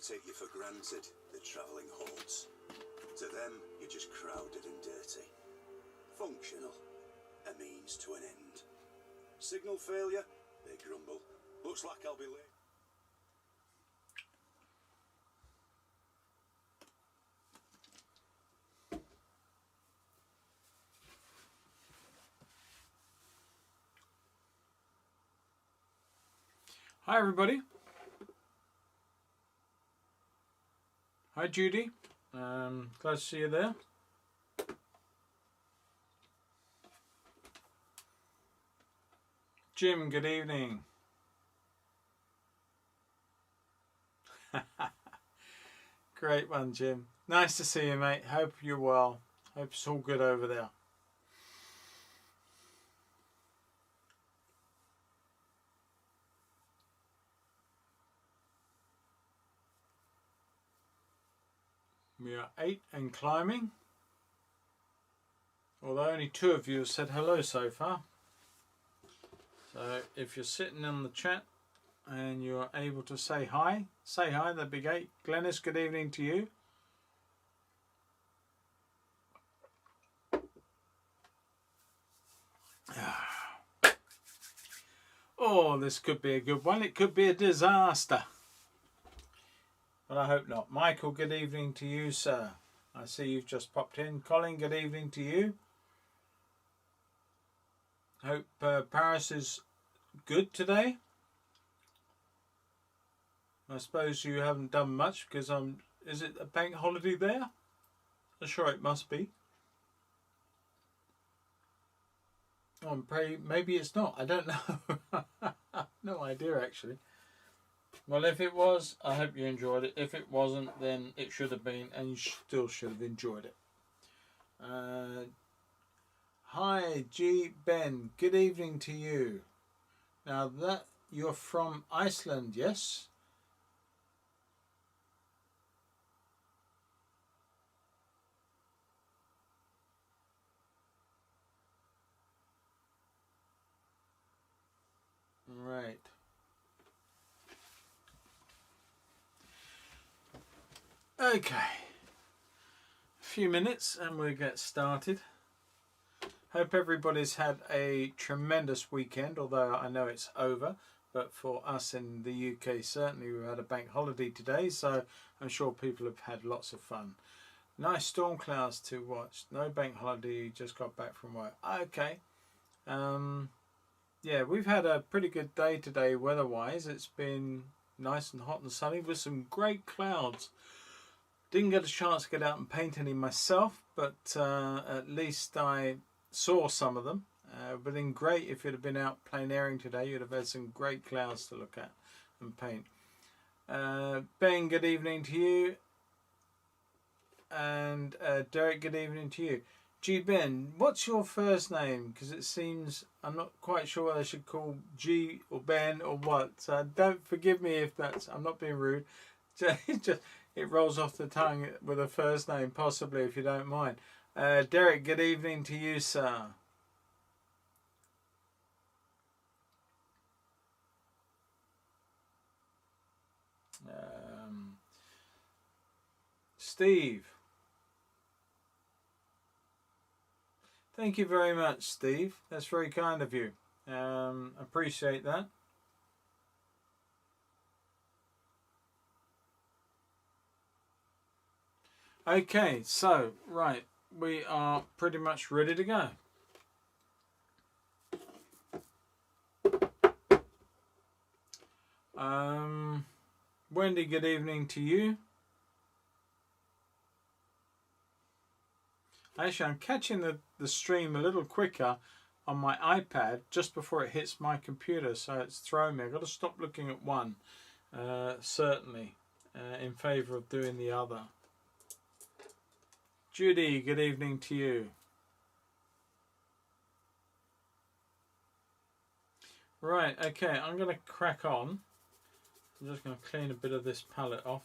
take you for granted, the travelling hordes. To them, you're just crowded and dirty. Functional, a means to an end. Signal failure, they grumble. Looks like I'll be late. Hi everybody. Hi Judy. Glad to see you there. Jim, good evening. Great one, Jim. Nice to see you, mate. Hope you're well. Hope it's all good over there. We are 8 and climbing. Although only 2 of you have said hello so far. So if you're sitting in the chat and you're able to say hi, that'd be great. Glennis, good evening to you. Oh, this could be a good one. It could be a disaster. But I hope not. Michael, good evening to you, sir. I see you've just popped in. Colin, good evening to you. Hope Paris is good today. I suppose you haven't done much because is it a bank holiday there? I'm sure it must be. Oh, maybe it's not. I don't know. No idea actually. Well, if it was, I hope you enjoyed it. If it wasn't, then it should have been, and you still should have enjoyed it. Hi, G. Ben. Good evening to you. Now that you're from Iceland, yes? Right. Okay. A few minutes and we'll get started. Hope everybody's had a tremendous weekend, although I know it's over. But for us in the UK, certainly we've had a bank holiday today, so I'm sure people have had lots of fun. Nice storm clouds to watch. No bank holiday, just got back from work. Okay. Yeah, we've had a pretty good day today weather-wise. It's been nice and hot and sunny with some great clouds. Didn't get a chance to get out and paint any myself, but at least I saw some of them. Would have been great if you'd have been out plein airing today. You'd have had some great clouds to look at and paint. Ben, good evening to you. And Derek, good evening to you. G. Ben, what's your first name? Because it seems I'm not quite sure whether I should call G or Ben or what. So don't forgive me if that's. I'm not being rude. It rolls off the tongue with a first name, possibly, if you don't mind. Derek, good evening to you, sir. Steve. Thank you very much, Steve. That's very kind of you. Appreciate that. Okay, so, right, we are pretty much ready to go. Wendy, good evening to you. Actually, I'm catching the stream a little quicker on my iPad just before it hits my computer, so it's throwing me. I've got to stop looking at one, certainly, in favour of doing the other. Judy, good evening to you. Right, okay, I'm going to crack on. I'm just going to clean a bit of this palette off.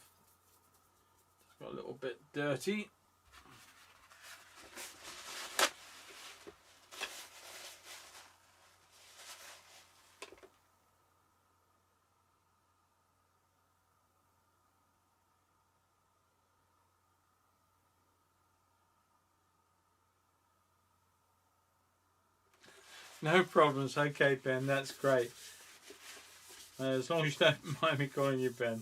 It's got a little bit dirty. No problems. Okay, Ben, that's great. As long as you don't mind me calling you Ben.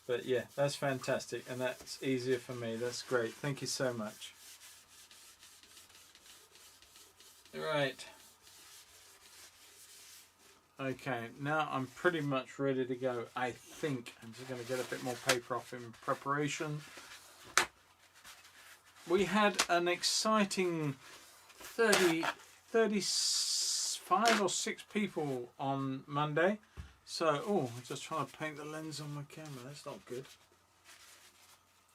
But yeah, that's fantastic, and that's easier for me. That's great. Thank you so much. Right. Okay, now I'm pretty much ready to go. I think I'm just going to get a bit more paper off in preparation. We had an exciting 35 or 6 people on Monday. So, oh, I'm just trying to paint the lens on my camera. That's not good.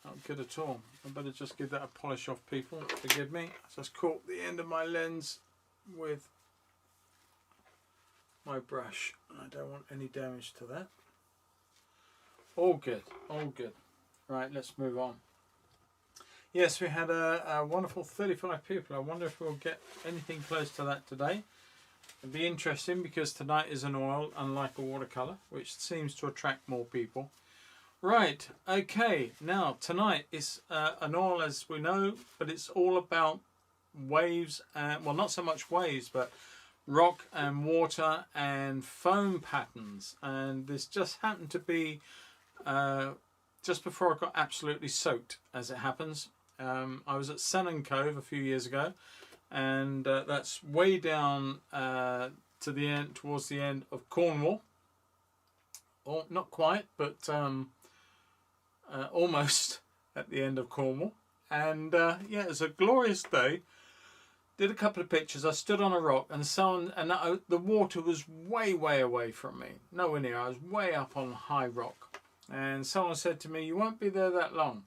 Not good at all. I better just give that a polish off, people. Forgive me. I just caught the end of my lens with my brush. I don't want any damage to that. All good. All good. Right, let's move on. Yes, we had a wonderful 35 people. I wonder if we'll get anything close to that today. It'd be interesting because tonight is an oil, unlike a watercolour, which seems to attract more people. Right, okay, now tonight is an oil, as we know, but it's all about waves, and well, not so much waves, but rock and water and foam patterns. And this just happened to be just before I got absolutely soaked, as it happens. I was at Sennen Cove a few years ago, and that's way down to the end, towards the end of Cornwall. Or not quite, but almost at the end of Cornwall. And yeah, it was a glorious day. Did a couple of pictures. I stood on a rock, and the water was way away from me. Nowhere near. I was way up on high rock. And someone said to me, "You won't be there that long."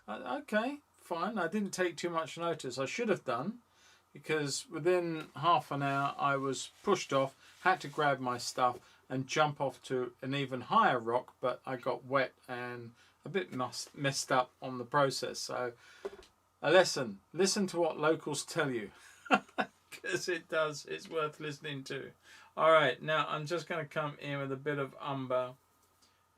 Okay, fine. I didn't take too much notice. I should have done, because within half an hour I was pushed off, had to grab my stuff and jump off to an even higher rock, but I got wet and a bit messed up on the process. So a lesson: listen to what locals tell you, because it's worth listening to. All right, now I'm just going to come in with a bit of umber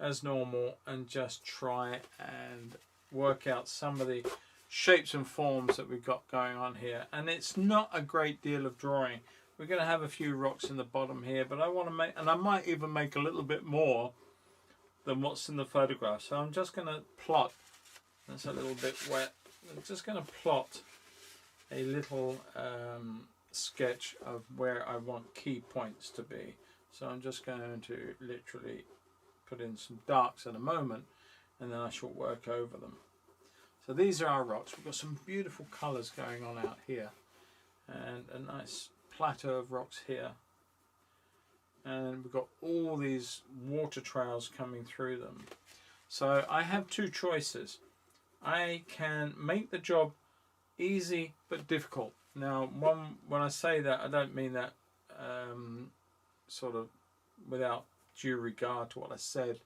as normal and just try and work out some of the shapes and forms that we've got going on here. And it's not a great deal of drawing. We're going to have a few rocks in the bottom here, but I want to make, and I might even make a little bit more than what's in the photograph. So I'm just going to plot. That's a little bit wet. I'm just going to plot a little sketch of where I want key points to be. So I'm just going to literally put in some darks in a moment, and then I shall work over them. So these are our rocks. We've got some beautiful colours going on out here, and a nice plateau of rocks here, and we've got all these water trails coming through them. So I have two choices. I can make the job easy but difficult. Now, when I say that, I don't mean that sort of without due regard to what I said.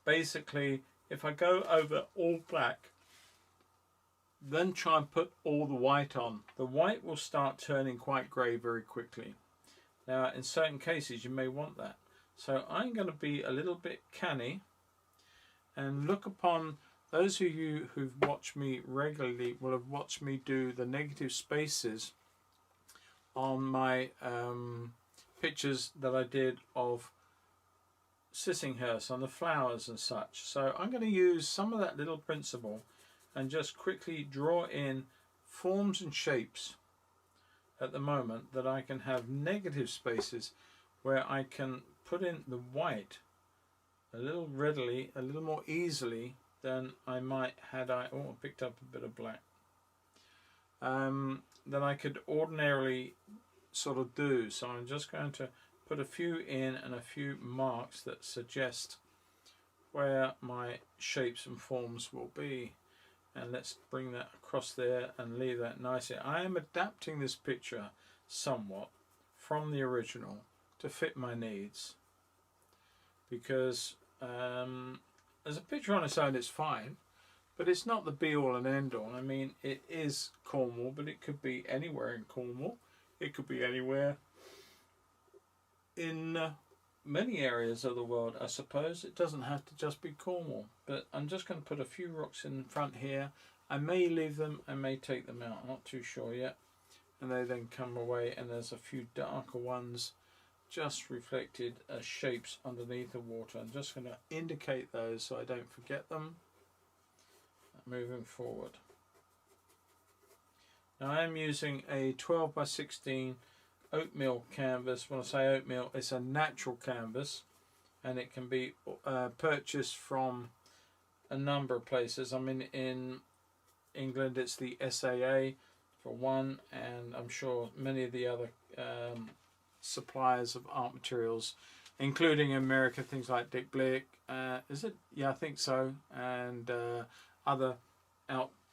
Basically, if I go over all black, then try and put all the white on, the white will start turning quite grey very quickly. Now, in certain cases, you may want that. So I'm going to be a little bit canny and look upon those of you who've watched me regularly will have watched me do the negative spaces on my pictures that I did of Sissinghurst on the flowers and such. So I'm going to use some of that little principle and just quickly draw in forms and shapes at the moment that I can have negative spaces where I can put in the white a little readily, a little more easily than I might had I picked up a bit of black, than I could ordinarily sort of do. So I'm just going to put a few in and a few marks that suggest where my shapes and forms will be. And let's bring that across there and leave that nicely. I am adapting this picture somewhat from the original to fit my needs, because as a picture on its own it's fine, but it's not the be all and end all. I mean, it is Cornwall, but it could be anywhere in Cornwall. It could be anywhere in many areas of the world, I suppose. It doesn't have to just be Cornwall. But I'm just going to put a few rocks in front here. I may leave them, I may take them out, I'm not too sure yet. and they then come away, and there's a few darker ones just reflected as shapes underneath the water. I'm just going to indicate those so I don't forget them moving forward. Now I am using a 12 by 16 oatmeal canvas. When I say oatmeal, it's a natural canvas, and it can be purchased from a number of places. I mean, in England it's the SAA for one, and I'm sure many of the other suppliers of art materials, including America, things like Dick Blick, is it? Yeah, I think so, and other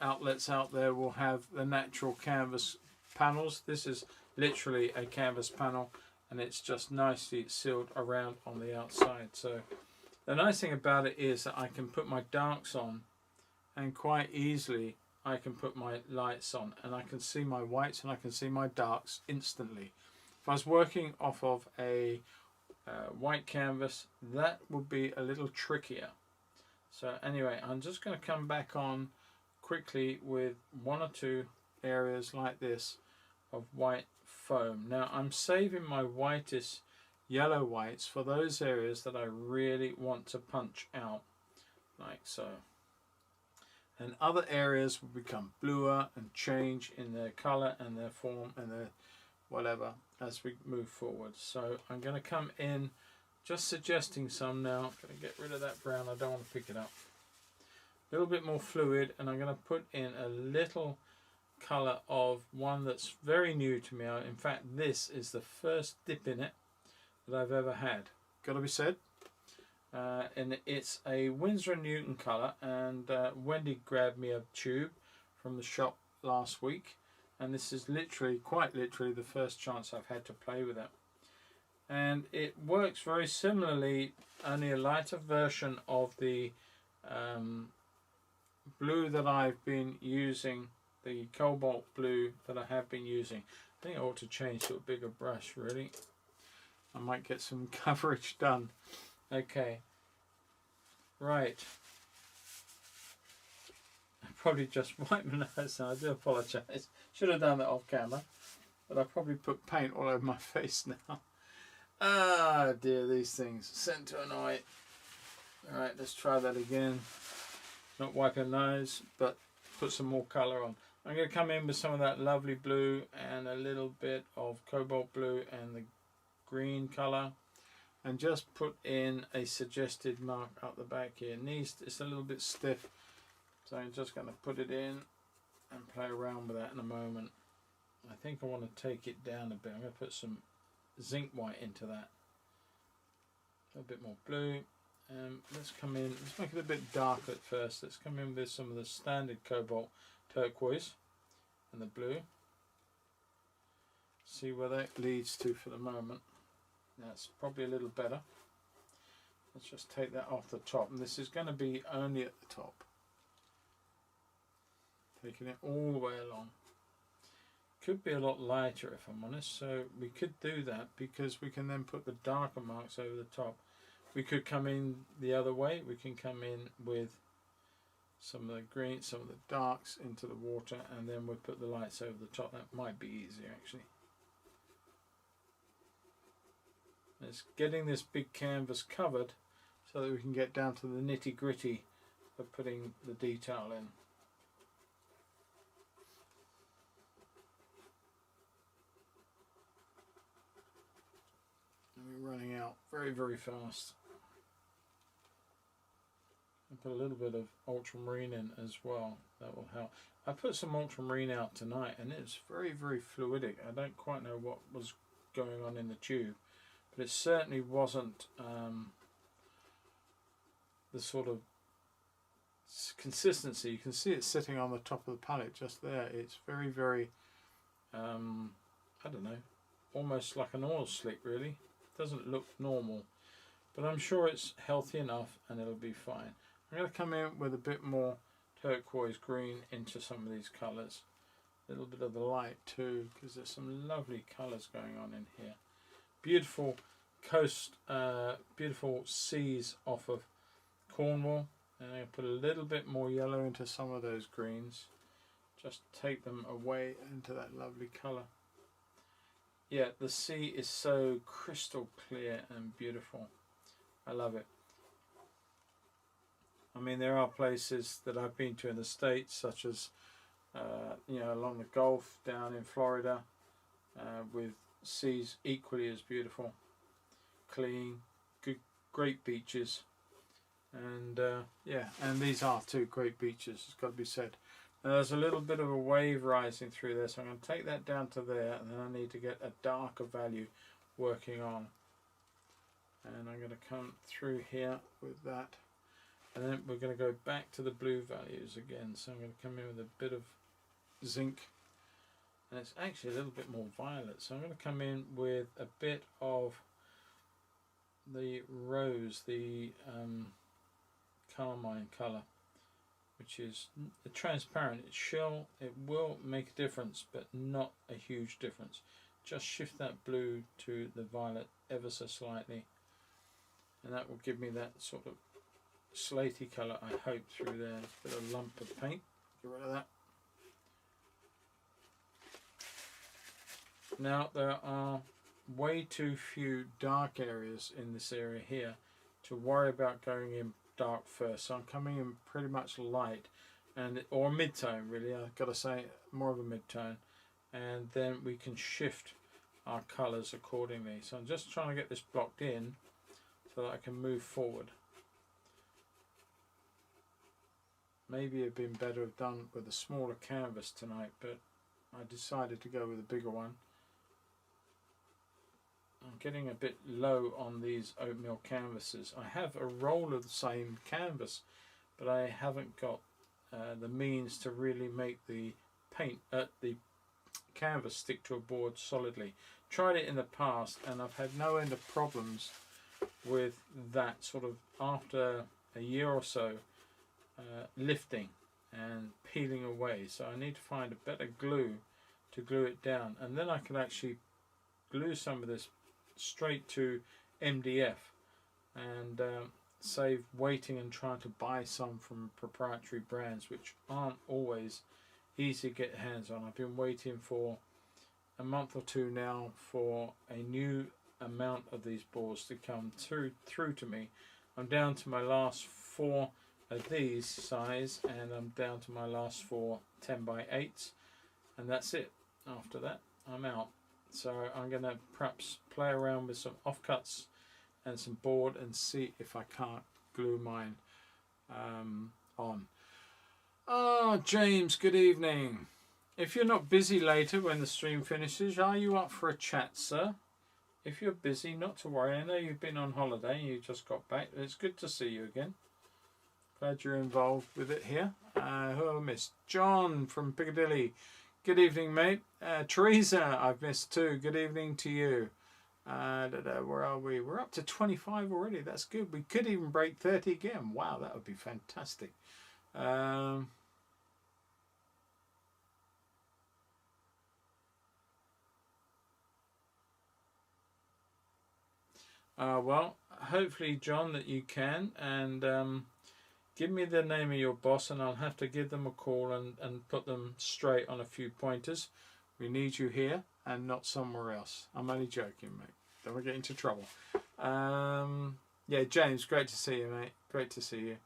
outlets out there will have the natural canvas panels. This is literally a canvas panel, and it's just nicely sealed around on the outside. So the nice thing about it is that I can put my darks on, and quite easily I can put my lights on, and I can see my whites and I can see my darks instantly. If I was working off of a white canvas, that would be a little trickier. So anyway, I'm just going to come back on quickly with one or two areas like this of white foam. Now I'm saving my whitest yellow whites for those areas that I really want to punch out, like so. And other areas will become bluer and change in their colour and their form and their whatever as we move forward. So I'm going to come in just suggesting some now. I'm going to get rid of that brown, I don't want to pick it up. A little bit more fluid, and I'm going to put in a little colour of one that's very new to me. In fact, this is the first dip in it that I've ever had, got to be said. And it's a Winsor & Newton colour, and Wendy grabbed me a tube from the shop last week, and this is literally, quite literally, the first chance I've had to play with it. And it works very similarly, only a lighter version of the blue that I've been using, the cobalt blue that I have been using. I think I ought to change to a bigger brush, really. I might get some coverage done. Okay, right. I probably just wiped my nose now, I do apologise. Should have done that off camera, but I probably put paint all over my face now. Ah dear, these things sent to annoy. Alright, let's try that again. Not wipe a nose, but put some more colour on. I'm going to come in with some of that lovely blue and a little bit of cobalt blue and the green colour, and just put in a suggested mark up the back here. It's a little bit stiff, so I'm just going to put it in and play around with that in a moment. I think I want to take it down a bit. I'm going to put some zinc white into that. A bit more blue. Let's come in, let's make it a bit darker at first. Let's come in with some of the standard cobalt turquoise and the blue. See where that leads to for the moment. That's probably a little better. Let's just take that off the top, and this is going to be only at the top. Taking it all the way along. Could be a lot lighter if I'm honest, so we could do that because we can then put the darker marks over the top. We could come in the other way. We can come in with some of the green, some of the darks into the water, and then we'll put the lights over the top. That might be easier actually. It's getting this big canvas covered so that we can get down to the nitty gritty of putting the detail in. And we're running out very, very fast. Put a little bit of ultramarine in as well, that will help. I put some ultramarine out tonight and it's very, very fluidic. I don't quite know what was going on in the tube, but it certainly wasn't the sort of consistency. You can see it sitting on the top of the palette just there. It's very, very I don't know, almost like an oil slick really. It doesn't look normal, but I'm sure it's healthy enough and it'll be fine. I'm going to come in with a bit more turquoise green into some of these colours. A little bit of the light too, because there's some lovely colours going on in here. Beautiful coast, beautiful seas off of Cornwall. And I'm going to put a little bit more yellow into some of those greens, just take them away into that lovely colour. Yeah, the sea is so crystal clear and beautiful. I love it. I mean, there are places that I've been to in the States, such as you know, along the Gulf down in Florida, with seas equally as beautiful, clean, good, great beaches, and yeah, and these are two great beaches, it's got to be said. Now, there's a little bit of a wave rising through there, so I'm going to take that down to there, and then I need to get a darker value working on, and I'm going to come through here with that, and then we're going to go back to the blue values again. So I'm going to come in with a bit of zinc, and it's actually a little bit more violet, so I'm going to come in with a bit of the rose, the carmine colour, which is transparent. It will make a difference, but not a huge difference. Just shift that blue to the violet ever so slightly, and that will give me that sort of slaty colour, I hope, through there. A bit of lump of paint, get rid of that. Now, there are way too few dark areas in this area here to worry about going in dark first, so I'm coming in pretty much light, and or mid-tone really, I've got to say, more of a mid-tone, and then we can shift our colours accordingly. So I'm just trying to get this blocked in so that I can move forward. Maybe it'd been better have done with a smaller canvas tonight, but I decided to go with a bigger one. I'm getting a bit low on these oatmeal canvases. I have a roll of the same canvas, but I haven't got the means to really make the paint the canvas stick to a board solidly. Tried it in the past, and I've had no end of problems with that sort of after a year or so lifting and peeling away. So I need to find a better glue to glue it down, and then I can actually glue some of this straight to MDF and save waiting and trying to buy some from proprietary brands, which aren't always easy to get hands on. I've been waiting for a month or two now for a new amount of these boards to come through to me. I'm down to my last 4 of these size, and I'm down to my last 4 10x8s, and that's it. After that I'm out. So I'm going to perhaps play around with some offcuts and some board and see if I can't glue mine on. Oh, James, good evening. If you're not busy later when the stream finishes, are you up for a chat, sir? If you're busy, not to worry. I know you've been on holiday and you just got back. It's good to see you again. Glad you're involved with it here. Who have I missed? John from Piccadilly. Good evening, mate. Teresa, I've missed too. Good evening to you. Where are we? We're up to 25 already. That's good. We could even break 30 again. Wow, that would be fantastic. Well, hopefully, John, that you can. And give me the name of your boss, and I'll have to give them a call and put them straight on a few pointers. We need you here and not somewhere else. I'm only joking, mate. Don't get into trouble. Yeah, James, great to see you, mate. Great to see you.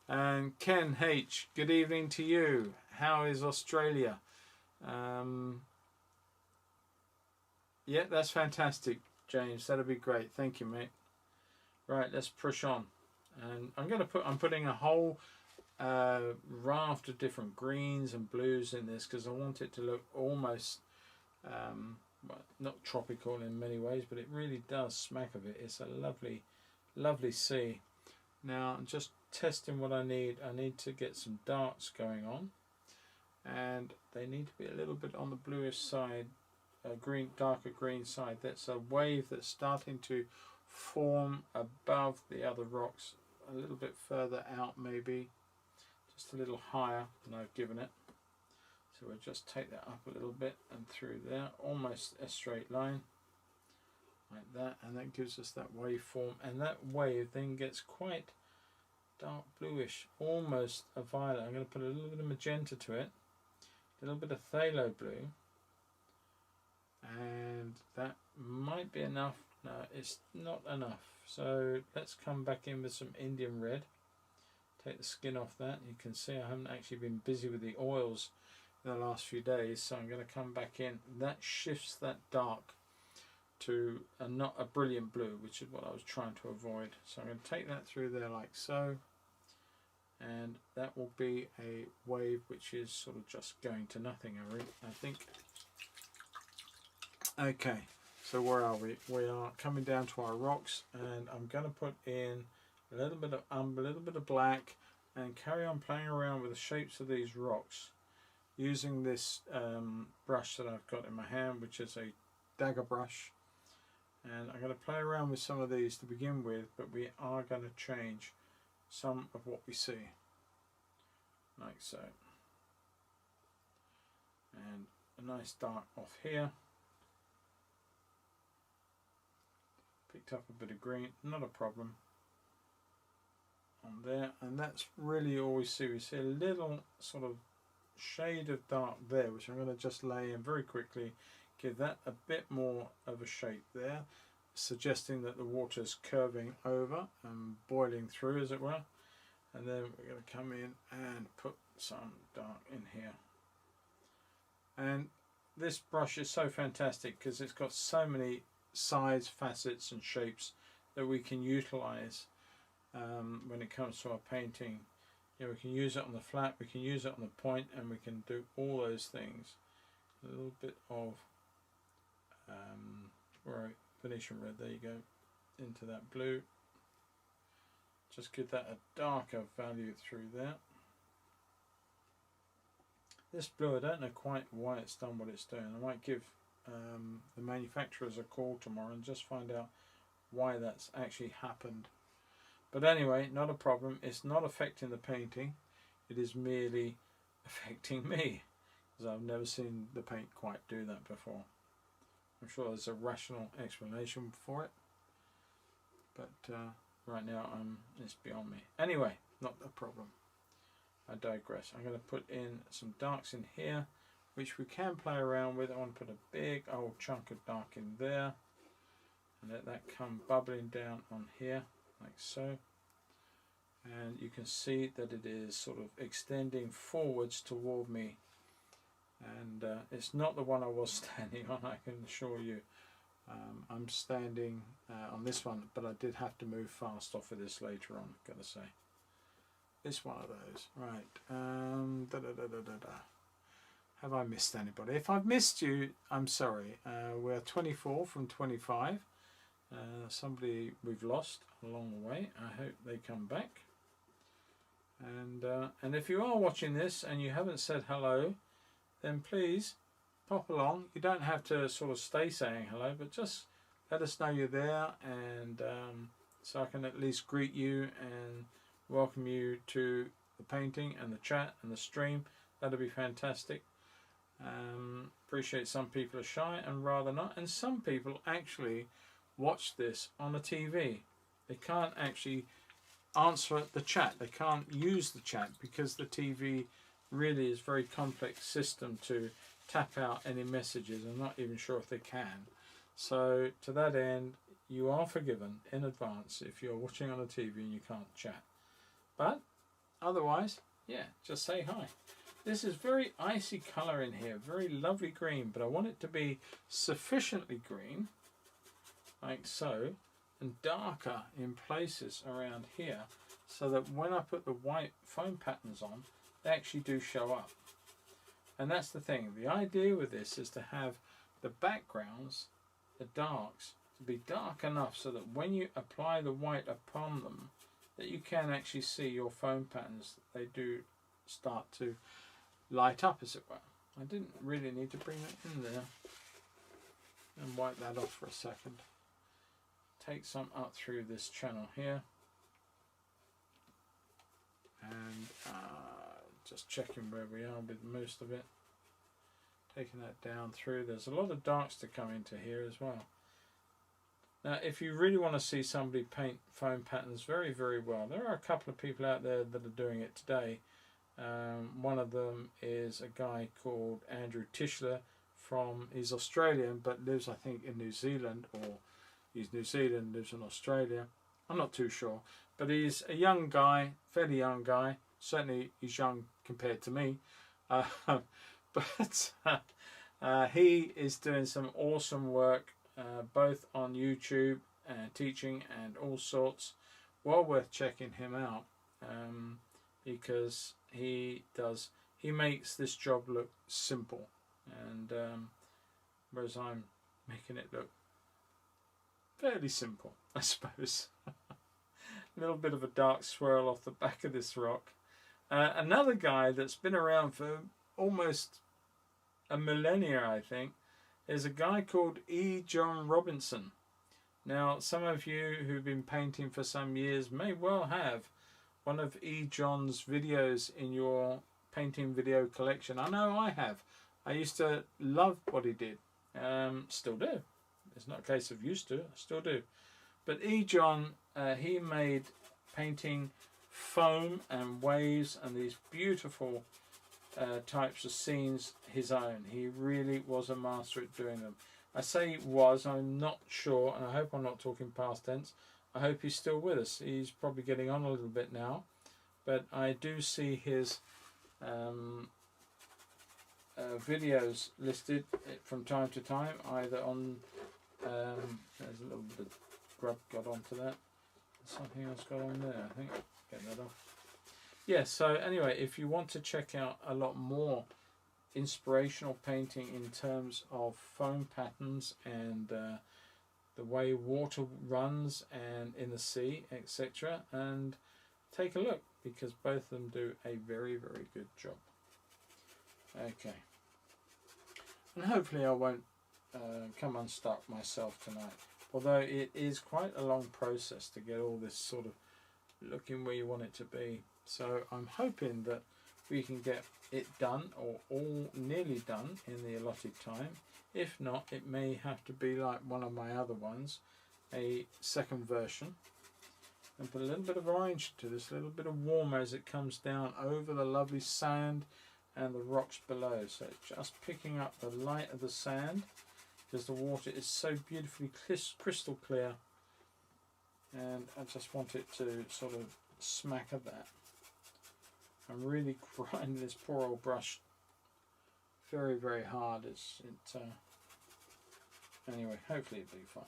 And Ken H, good evening to you. How is Australia? Yeah, that's fantastic, James. That'll be great. Thank you, mate. Right, let's push on. And I'm putting a whole raft of different greens and blues in this because I want it to look almost well, not tropical in many ways, but it really does smack of it. It's a lovely, lovely sea. Now I'm just testing what I need. I need to get some darks going on, and they need to be a little bit on the bluish side, green, darker green side. That's a wave that's starting to form above the other rocks, a little bit further out, maybe just a little higher than I've given it. So we'll just take that up a little bit and through there, almost a straight line like that, and that gives us that wave form, and that wave then gets quite dark bluish, almost a violet. I'm going to put a little bit of magenta to it a little bit of phthalo blue, and that might be enough. No, it's not enough. So let's come back in with some Indian red. Take the skin off that. You can see I haven't actually been busy with the oils in the last few days, so I'm going to come back in. That shifts that dark to not a brilliant blue, which is what I was trying to avoid. So I'm going to take that through there like so, and that will be a wave which is sort of just going to nothing, I think. Okay, so where are we? We are coming down to our rocks, and I'm going to put in a little bit of umber, a little bit of black, and carry on playing around with the shapes of these rocks using this brush that I've got in my hand, which is a dagger brush. And I'm going to play around with some of these to begin with, but we are going to change some of what we see, like so. And a nice dark off here. Picked up a bit of green, not a problem. On there, and that's really all we see. We see a little sort of shade of dark there, which I'm going to just lay in very quickly. Give that a bit more of a shape there, suggesting that the water's curving over and boiling through, as it were. And then we're going to come in and put some dark in here. And this brush is so fantastic because it's got so many sides, facets and shapes that we can utilize when it comes to our painting. You know, we can use it on the flat, we can use it on the point, and we can do all those things. A little bit of right, Venetian red, there you go, into that blue. Just give that a darker value through there. This blue, I don't know quite why it's done what it's doing. I might give the manufacturers a call tomorrow and just find out why that's actually happened. But anyway, not a problem. It's not affecting the painting. It is merely affecting me, because I've never seen the paint quite do that before. I'm sure there's a rational explanation for it, but right now it's beyond me. Anyway, not a problem. I digress. I'm going to put in some darks in here, which we can play around with. I want to put a big old chunk of dark in there, and let that come bubbling down on here, like so. And you can see that it is sort of extending forwards toward me. And it's not the one I was standing on, I can assure you. I'm standing on this one, but I did have to move fast off of this later on, I've got to say. It's one of those. Right. Have I missed anybody? If I've missed you, I'm sorry. We're 24 from 25. Somebody we've lost along the way. I hope they come back. And if you are watching this and you haven't said hello, then please pop along. You don't have to sort of stay saying hello, but just let us know you're there, and so I can at least greet you and welcome you to the painting and the chat and the stream. That'll be fantastic. Appreciate some people are shy and rather not, and some people actually watch this on a TV. They can't actually answer the chat. They can't use the chat because the TV really is a very complex system to tap out any messages. I'm not even sure if they can. So to that end, you are forgiven in advance if you're watching on a TV and you can't chat. But otherwise, yeah, just say hi. This is very icy colour in here, very lovely green, but I want it to be sufficiently green, like so, and darker in places around here, so that when I put the white foam patterns on, they actually do show up. And that's the thing. The idea with this is to have the backgrounds, the darks, to be dark enough so that when you apply the white upon them, that you can actually see your foam patterns. They do start to light up, as it were. I didn't really need to bring that in there. And wipe that off for a second. Take some up through this channel here. And just checking where we are with most of it. Taking that down through. There's a lot of darks to come into here as well. Now, if you really want to see somebody paint foam patterns very, very well, there are a couple of people out there that are doing it today. One of them is a guy called Andrew Tischler he's Australian but lives, I think, in New Zealand, or he's New Zealand, lives in Australia. I'm not too sure, but he's a young guy, fairly young guy. Certainly he's young compared to me, but he is doing some awesome work, both on YouTube and teaching and all sorts. Well worth checking him out, because he makes this job look simple, and whereas I'm making it look fairly simple, I suppose. A little bit of a dark swirl off the back of this rock. Another guy that's been around for almost a millennia, I think, is a guy called E. John Robinson. Now, some of you who've been painting for some years may well have one of E. John's videos in your painting video collection. I know I have. I used to love what he did. Still do. It's not a case of used to, I still do. But E. John, he made painting foam and waves and these beautiful types of scenes his own. He really was a master at doing them. I say was, I'm not sure, and I hope I'm not talking past tense. I hope he's still with us. He's probably getting on a little bit now, but I do see his videos listed from time to time, either on there's a little bit of grub got onto that. Something else got on there, I think. Get that off. Yeah, so anyway, if you want to check out a lot more inspirational painting in terms of foam patterns and the way water runs and in the sea, etc., and take a look, because both of them do a very, very good job. Okay, and hopefully I won't come unstuck myself tonight, although it is quite a long process to get all this sort of looking where you want it to be. So I'm hoping that we can get it done, or all nearly done, in the allotted time. If not, it may have to be like one of my other ones, a second version, and put a little bit of orange to this, a little bit of warmer as it comes down over the lovely sand and the rocks below. So it's just picking up the light of the sand, because the water is so beautifully crystal clear, and I just want it to sort of smack at that. I'm really grinding this poor old brush very, very hard. Anyway, hopefully it'll be fine.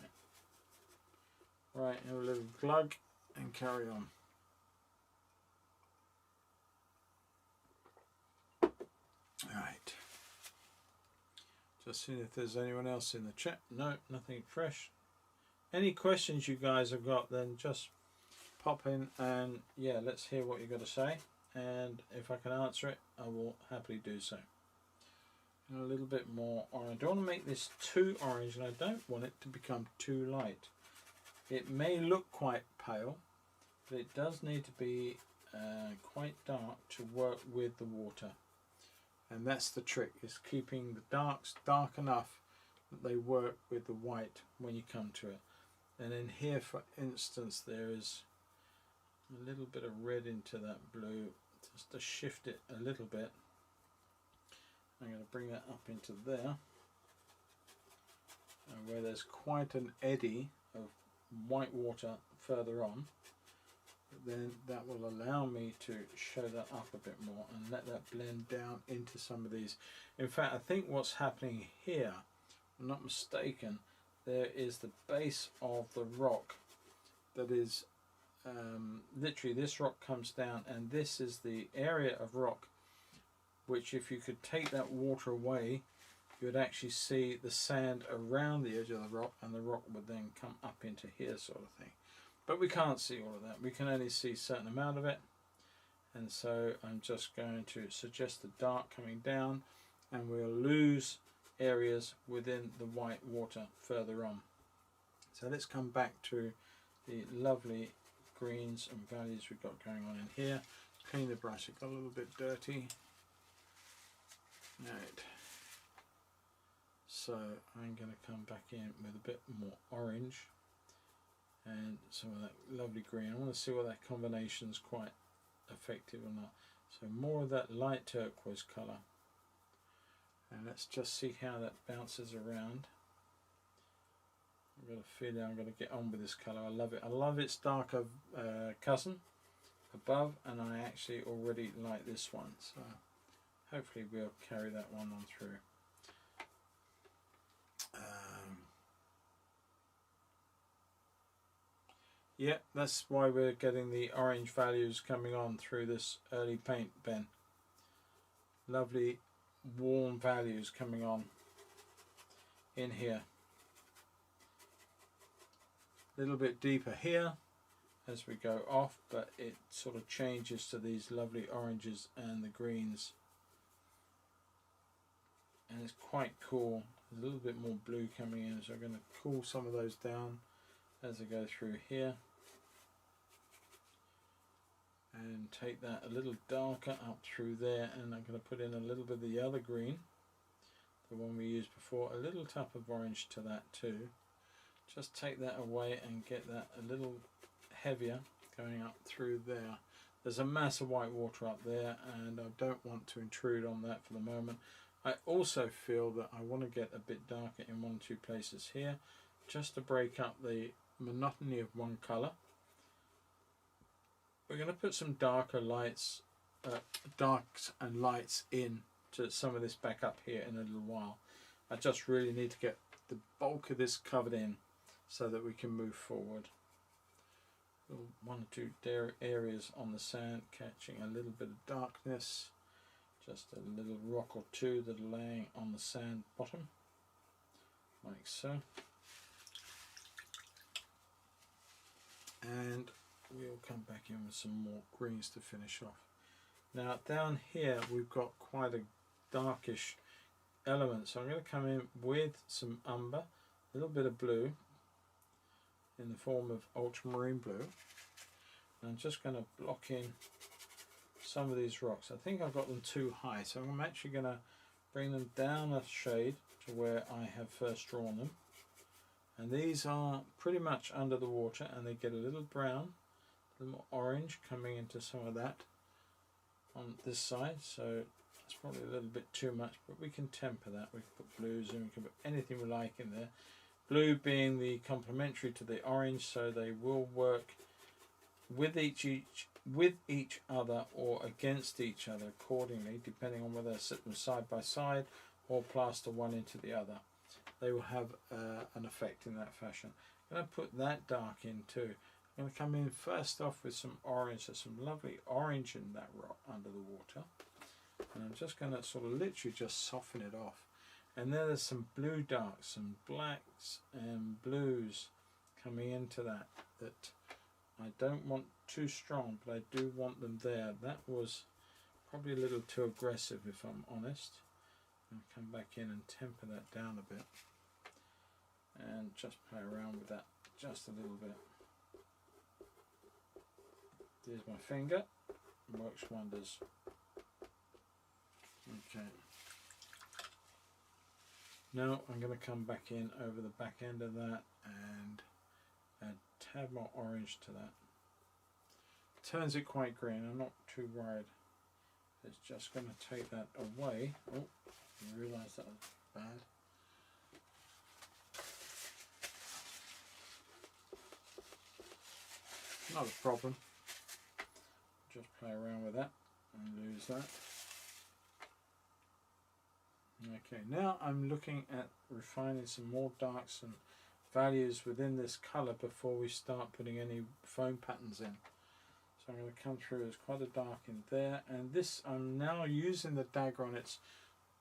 Right, have a little glug and carry on. Alright. Just seeing if there's anyone else in the chat. No, nothing fresh. Any questions you guys have got, then just pop in and yeah, let's hear what you've got to say. And if I can answer it, I will happily do so. And a little bit more orange. I don't want to make this too orange, and I don't want it to become too light. It may look quite pale, but it does need to be quite dark to work with the water. And that's the trick, is keeping the darks dark enough that they work with the white when you come to it. And in here, for instance, there is a little bit of red into that blue, just to shift it a little bit. I'm going to bring that up into there, and where there's quite an eddy of white water further on, then that will allow me to show that up a bit more and let that blend down into some of these. In fact, I think what's happening here, if I'm not mistaken, there is the base of the rock that is literally, this rock comes down, and this is the area of rock which, if you could take that water away, you would actually see the sand around the edge of the rock, and the rock would then come up into here, sort of thing. But we can't see all of that. We can only see a certain amount of it, and so I'm just going to suggest the dark coming down, and we'll lose areas within the white water further on. So let's come back to the lovely greens and values we've got going on in here. Clean the brush, it got a little bit dirty. Right, so I'm going to come back in with a bit more orange and some of that lovely green. I want to see whether that combination is quite effective or not. So more of that light turquoise colour. And let's just see how that bounces around. I've got a feeling I'm going to get on with this colour. I love it. I love its darker cousin above, and I actually already like this one. So hopefully we'll carry that one on through. Yeah, that's why we're getting the orange values coming on through this early paint pen. Lovely warm values coming on in here. A little bit deeper here as we go off, but it sort of changes to these lovely oranges and the greens. And it's quite cool. There's a little bit more blue coming in, so I'm going to cool some of those down as I go through here. And take that a little darker up through there, and I'm going to put in a little bit of the other green, the one we used before, a little tap of orange to that too. Just take that away and get that a little heavier going up through there. There's a mass of white water up there, and I don't want to intrude on that for the moment. I also feel that I want to get a bit darker in one or two places here, just to break up the monotony of one colour. We're going to put some darker lights, darks and lights in to some of this back up here in a little while. I just really need to get the bulk of this covered in so that we can move forward. One or two areas on the sand catching a little bit of darkness. Just a little rock or two that are laying on the sand bottom, like so. And we'll come back in with some more greens to finish off. Now down here we've got quite a darkish element, so I'm going to come in with some umber, a little bit of blue in the form of ultramarine blue, and I'm just going to block in some of these rocks. I think I've got them too high, so I'm actually going to bring them down a shade to where I have first drawn them, and these are pretty much under the water, and they get a little brown, a little more orange coming into some of that on this side, so it's probably a little bit too much, but we can temper that. We can put blues in, we can put anything we like in there. Blue being the complementary to the orange, so they will work with each other or against each other accordingly, depending on whether I sit them side by side or plaster one into the other. They will have an effect in that fashion. I'm going to put that dark in too. I'm going to come in first off with some orange. There's some lovely orange in that rock under the water, and I'm just going to sort of literally just soften it off. And then there's some blue darks, some blacks and blues coming into that I don't want too strong, but I do want them there. That was probably a little too aggressive, if I'm honest. I'll come back in and temper that down a bit and just play around with that just a little bit. There's my finger, works wonders. Okay. Now I'm going to come back in over the back end of that and add a tad more orange to that. Turns it quite green, I'm not too worried. It's just going to take that away. Oh, I realised that was bad. Not a problem. Just play around with that and lose that. Okay, now I'm looking at refining some more darks and values within this colour before we start putting any foam patterns in. So I'm going to come through as quite a dark in there, and this I'm now using the dagger on its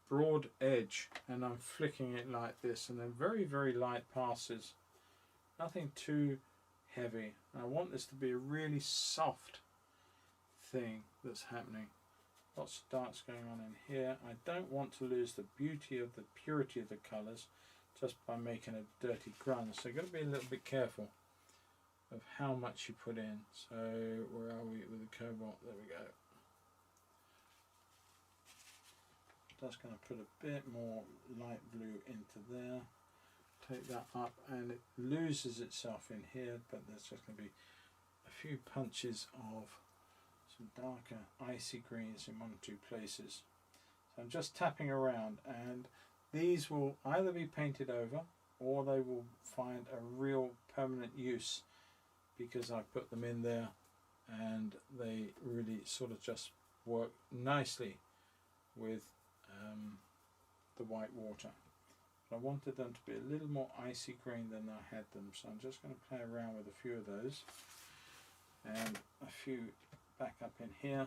broad edge and I'm flicking it like this, and then very, very light passes, nothing too heavy. And I want this to be a really soft thing that's happening. Lots of darks going on in here. I don't want to lose the beauty of the purity of the colours just by making a dirty grunge, so you've got to be a little bit careful of how much you put in. So where are we with the cobalt? There we go. Just going to put a bit more light blue into there, take that up, and it loses itself in here, but there's just going to be a few punches of some darker icy greens in one or two places. So I'm just tapping around, and these will either be painted over or they will find a real permanent use because I put them in there and they really sort of just work nicely with the white water. But I wanted them to be a little more icy green than I had them, so I'm just going to play around with a few of those and a few back up in here.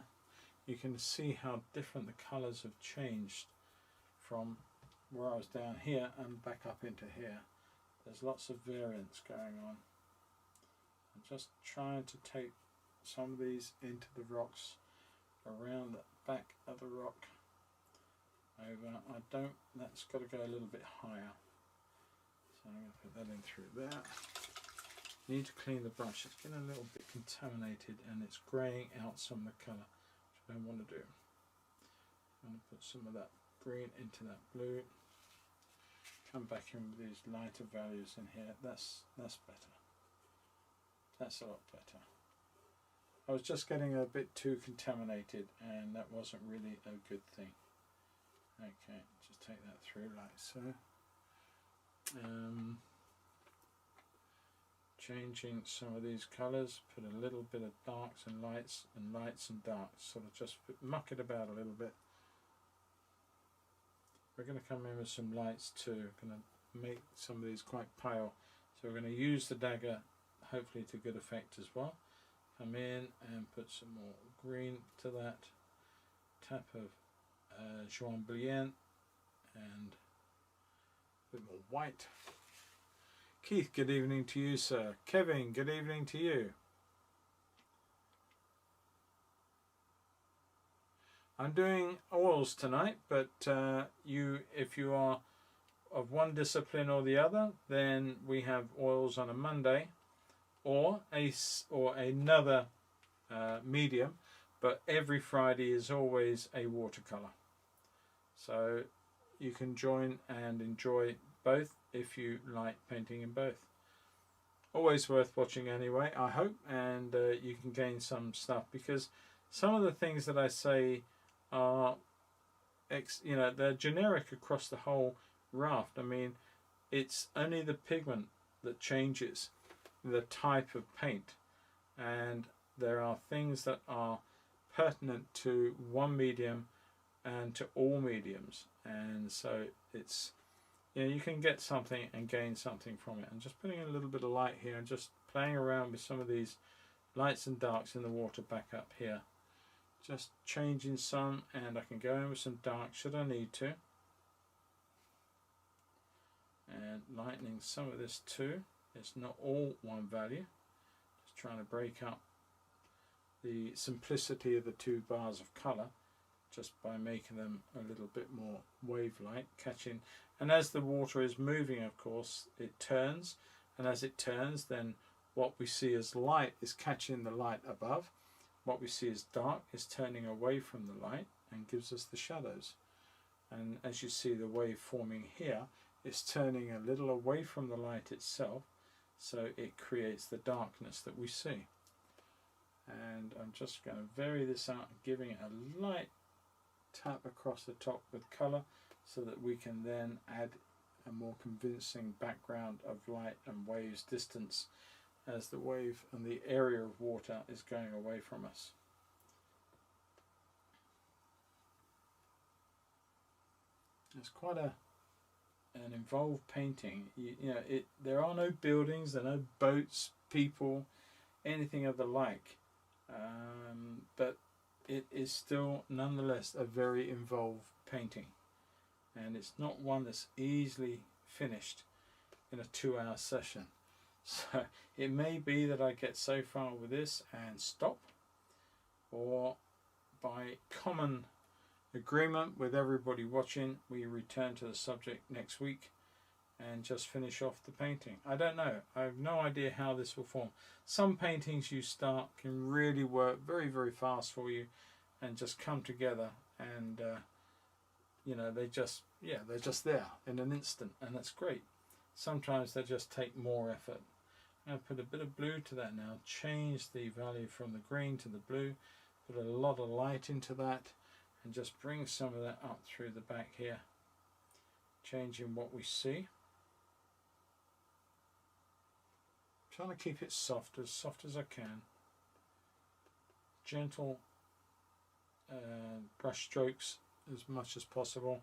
You can see how different the colours have changed from where I was down here and back up into here. There's lots of variance going on. I'm just trying to take some of these into the rocks, around the back of the rock, over. That's got to go a little bit higher. So I'm going to put that in through there. Need to clean the brush. It's getting a little bit contaminated and it's greying out some of the colour, which I don't want to do. I'm going to put some of that green into that blue. Come back in with these lighter values in here. That's better. That's a lot better. I was just getting a bit too contaminated and that wasn't really a good thing. Okay, just take that through like so. Changing some of these colours, put a little bit of darks and lights and darks, sort of just muck it about a little bit. We're going to come in with some lights too. We're going to make some of these quite pale, so we're going to use the dagger hopefully to good effect as well. Come in and put some more green to that, tap of Juan Brilliant and a bit more white. Keith, good evening to you, sir. Kevin, good evening to you. I'm doing oils tonight, but if you are of one discipline or the other, then we have oils on a Monday or another medium, but every Friday is always a watercolor. So you can join and enjoy both if you like painting in both. Always worth watching anyway, I hope, and you can gain some stuff, because some of the things that I say are, they're generic across the whole raft. I mean, it's only the pigment that changes the type of paint, and there are things that are pertinent to one medium and to all mediums, and so it's, you can get something and gain something from it. And just putting a little bit of light here and just playing around with some of these lights and darks in the water back up here, just changing some, and I can go in with some dark should I need to, and lightening some of this too. It's not all one value, just trying to break up the simplicity of the two bars of colour just by making them a little bit more wave-like, catching. And as the water is moving, of course, it turns, and as it turns, then what we see as light is catching the light above. What we see as dark is turning away from the light and gives us the shadows. And as you see the wave forming here, it's turning a little away from the light itself, so it creates the darkness that we see. And I'm just going to vary this out, giving it a light tap across the top with colour, so that we can then add a more convincing background of light and waves distance as the wave and the area of water is going away from us. It's quite an involved painting. There are no buildings, there are no boats, people, anything of the like, but it is still nonetheless a very involved painting, and it's not one that's easily finished in a 2-hour session. So it may be that I get so far with this and stop, or by common agreement with everybody watching, we return to the subject next week and just finish off the painting. I don't know. I have no idea how this will form. Some paintings you start can really work very, very fast for you and just come together, and they're just there in an instant, and that's great. Sometimes they just take more effort. I'm going to put a bit of blue to that now, change the value from the green to the blue, put a lot of light into that and just bring some of that up through the back here, changing what we see. Trying to keep it soft as I can. Gentle brush strokes as much as possible.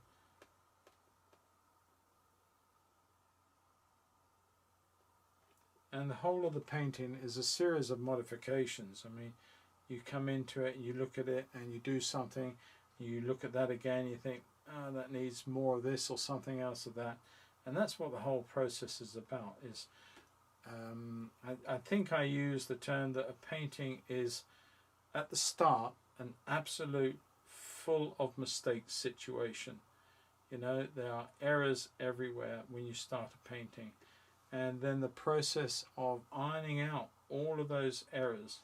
And the whole of the painting is a series of modifications. I mean, you come into it, you look at it, and you do something, you look at that again, you think, oh, that needs more of this or something else of that. And that's what the whole process is about. Is I think I use the term that a painting is, at the start, an absolute full of mistakes situation. You know, there are errors everywhere when you start a painting. And then the process of ironing out all of those errors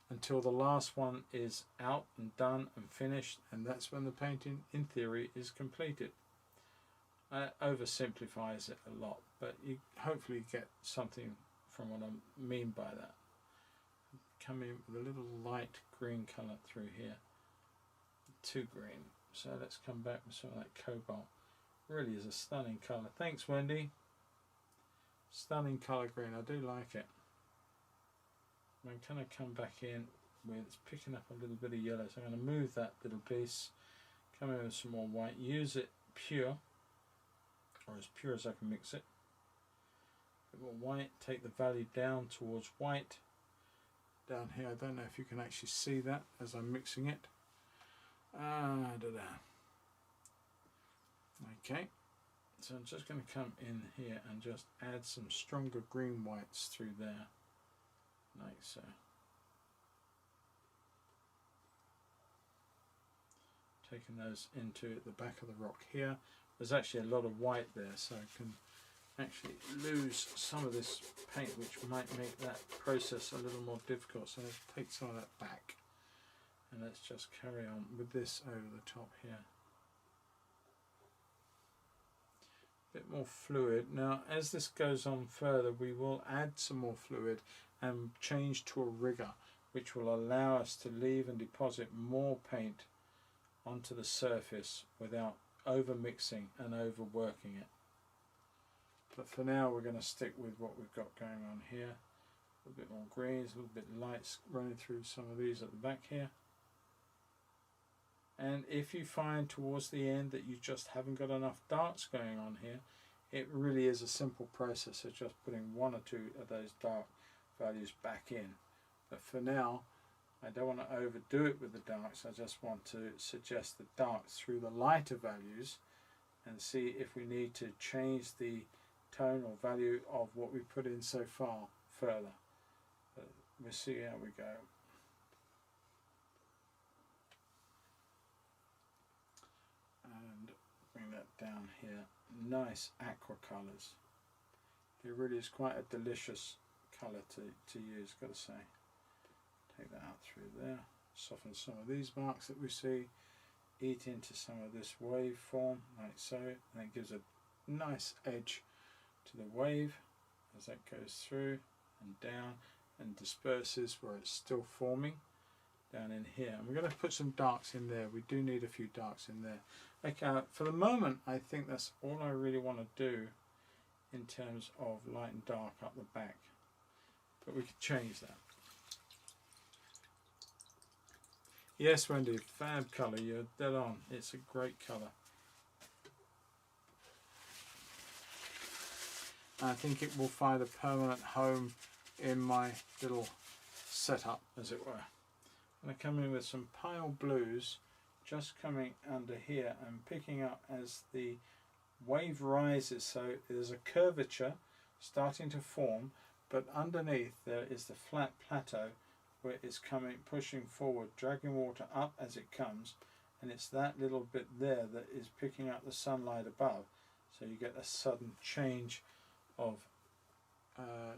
until the last one is out and done and finished, and that's when the painting, in theory, is completed. That oversimplifies it a lot, but you hopefully get something from what I mean by that. Come in with a little light green colour through here, too green, so let's come back with some of that cobalt. Really is a stunning colour. Thanks, Wendy. Stunning colour green, I do like it. I'm going to come back in with, it's picking up a little bit of yellow, so I'm going to move that little piece, come in with some more white, use it pure, or as pure as I can mix it. A bit more white, take the value down towards white. Down here, I don't know if you can actually see that as I'm mixing it. Okay, so I'm just going to come in here and just add some stronger green whites through there, like so. Taking those into the back of the rock here. There's actually a lot of white there, so I can actually lose some of this paint, which might make that process a little more difficult. So let's take some of that back and let's just carry on with this over the top here. A bit more fluid. Now as this goes on further, we will add some more fluid and change to a rigger, which will allow us to leave and deposit more paint onto the surface without over mixing and overworking it. But for now we're going to stick with what we've got going on here. A little bit more greens, a little bit lights running through some of these at the back here. And if you find towards the end that you just haven't got enough darks going on here, it really is a simple process of just putting one or two of those dark values back in. But for now, I don't want to overdo it with the darks. I just want to suggest the darks through the lighter values and see if we need to change the tone or value of what we put in so far further. But we'll see how we go. And bring that down here. Nice aqua colours. It really is quite a delicious colour to use, got to say. Take that out through there. Soften some of these marks that we see. Eat into some of this wave form, like so. And it gives a nice edge to the wave as that goes through and down and disperses where it's still forming down in here. And we're going to put some darks in there. We do need a few darks in there. Okay, for the moment I think that's all I really want to do in terms of light and dark up the back, but we could change that. Yes, Wendy, fab colour, you're dead on. It's a great colour. I think it will find a permanent home in my little setup, as it were. I'm going to come in with some pale blues, just coming under here and picking up as the wave rises. So there's a curvature starting to form, but underneath there is the flat plateau where it's coming, pushing forward, dragging water up as it comes, and it's that little bit there that is picking up the sunlight above, so you get a sudden change of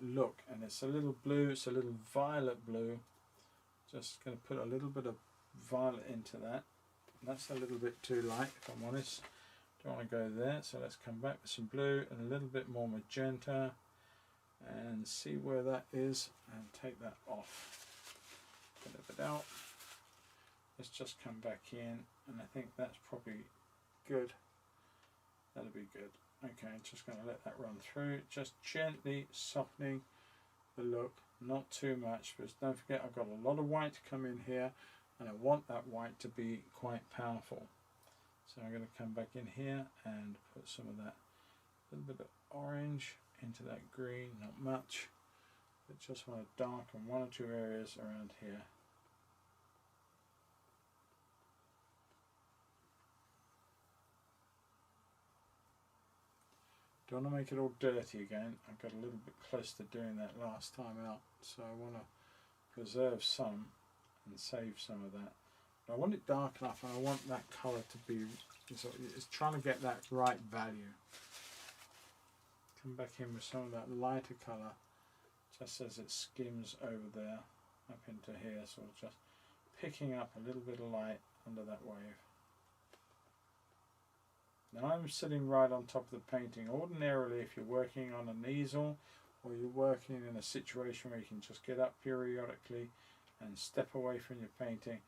look. And it's a little blue, it's a little violet blue. Just going to put a little bit of violet into that. That's a little bit too light, if I'm honest. Don't want to go there, so let's come back with some blue and a little bit more magenta and see where that is and take that off. Get it out. let's just come back in, and I think that's probably good. That'll be good. Okay, just going to let that run through, just gently softening the look, not too much, but don't forget I've got a lot of white to come in here, and I want that white to be quite powerful. So I'm going to come back in here and put some of that little bit of orange into that green, not much, but just want to darken one or two areas around here. Don't want to make it all dirty again. I got a little bit close to doing that last time out, so I want to preserve some and save some of that. But I want it dark enough, and I want that colour to be, it's trying to get that right value. Come back in with some of that lighter colour, just as it skims over there, up into here, sort of just picking up a little bit of light under that wave. Now I'm sitting right on top of the painting. Ordinarily, if you're working on an easel, or you're working in a situation where you can just get up periodically and step away from your painting,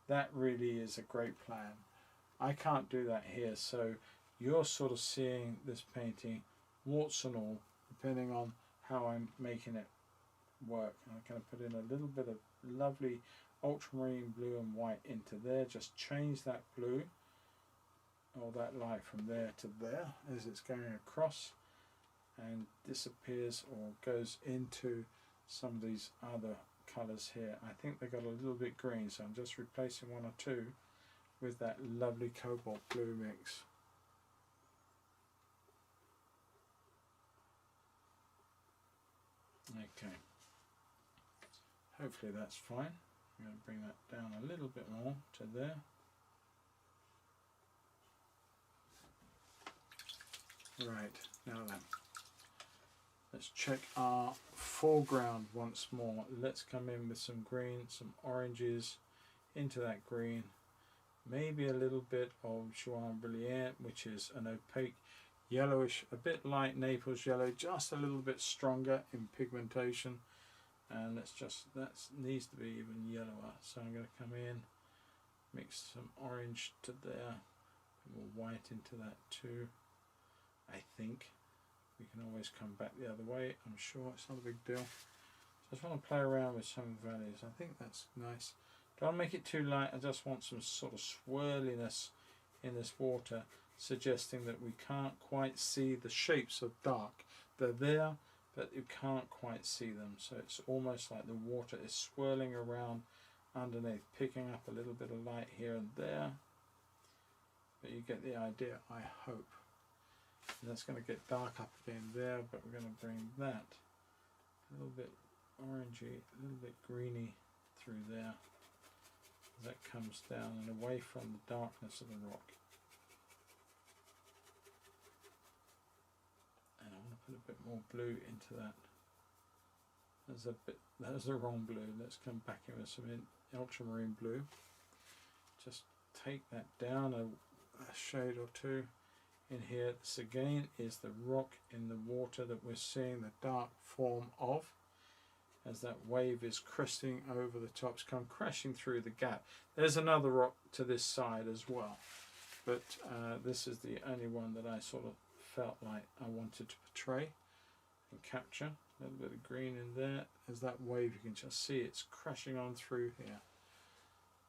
that really is a great plan. I can't do that here, so you're sort of seeing this painting, warts and all, depending on how I'm making it work. I'm going to put in a little bit of lovely ultramarine blue and white into there, just change that blue or that light from there to there as it's going across and disappears or goes into some of these other colours here. I think they got a little bit green, so I'm just replacing one or two with that lovely cobalt blue mix. Okay, hopefully that's fine. I'm going to bring that down a little bit more to there. Right, now then, let's check our foreground once more. Let's come in with some green, some oranges into that green, maybe a little bit of Juan Brilliant, which is an opaque yellowish, a bit like Naples yellow, just a little bit stronger in pigmentation, and let's just, that needs to be even yellower. So I'm going to come in, mix some orange to there, more white into that too. I think we can always come back the other way, I'm sure it's not a big deal. Just want to play around with some values. I think that's nice. Don't make it too light, I just want some sort of swirliness in this water, suggesting that we can't quite see the shapes of dark. They're there, but you can't quite see them, so it's almost like the water is swirling around underneath, picking up a little bit of light here and there, but you get the idea, I hope. And that's going to get dark up again there, but we're going to bring that a little bit orangey, a little bit greeny through there. That comes down and away from the darkness of the rock. And I want to put a bit more blue into that. There's the wrong blue. Let's come back in with some ultramarine blue. Just take that down a shade or two. In here, this again is the rock in the water that we're seeing the dark form of, as that wave is cresting over the tops, come crashing through the gap. There's another rock to this side as well, but this is the only one that I sort of felt like I wanted to portray and capture. A little bit of green in there. As that wave, you can just see it's crashing on through here.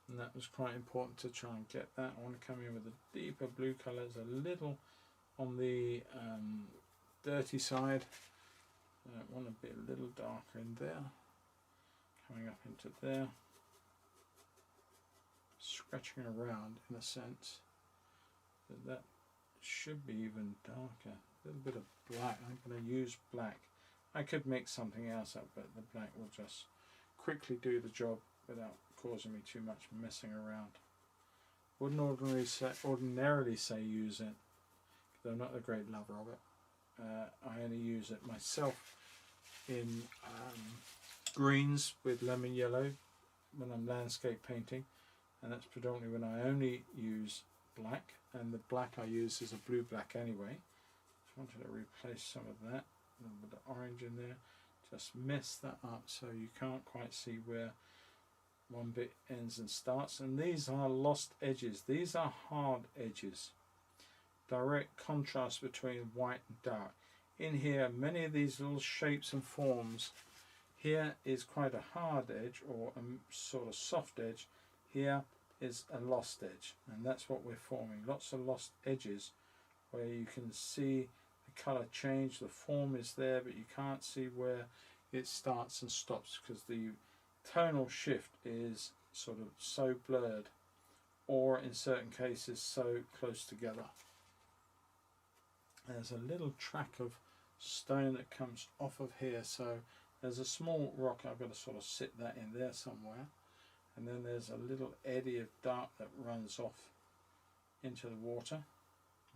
And that was quite important to try and get that. I want to come in with a deeper blue colours, a little on the dirty side. I want to be a little darker in there, coming up into there, scratching around in a sense. But that should be even darker. A little bit of black. I'm going to use black. I could mix something else up, but the black will just quickly do the job without causing me too much messing around. Wouldn't ordinarily say use it, because I'm not a great lover of it. I only use it myself in greens with lemon yellow when I'm landscape painting, and that's predominantly when I only use black, and the black I use is a blue black anyway. Just wanted to replace some of that, a little bit of orange in there, just mess that up so you can't quite see where one bit ends and starts, and these are lost edges. These are hard edges. Direct contrast between white and dark. In here, many of these little shapes and forms, here is quite a hard edge or a sort of soft edge. Here is a lost edge, and that's what we're forming. Lots of lost edges where you can see the colour change, the form is there, but you can't see where it starts and stops because the tonal shift is sort of so blurred, or in certain cases so close together. There's a little track of stone that comes off of here, so there's a small rock. I've got to sort of sit that in there somewhere, and then there's a little eddy of dark that runs off into the water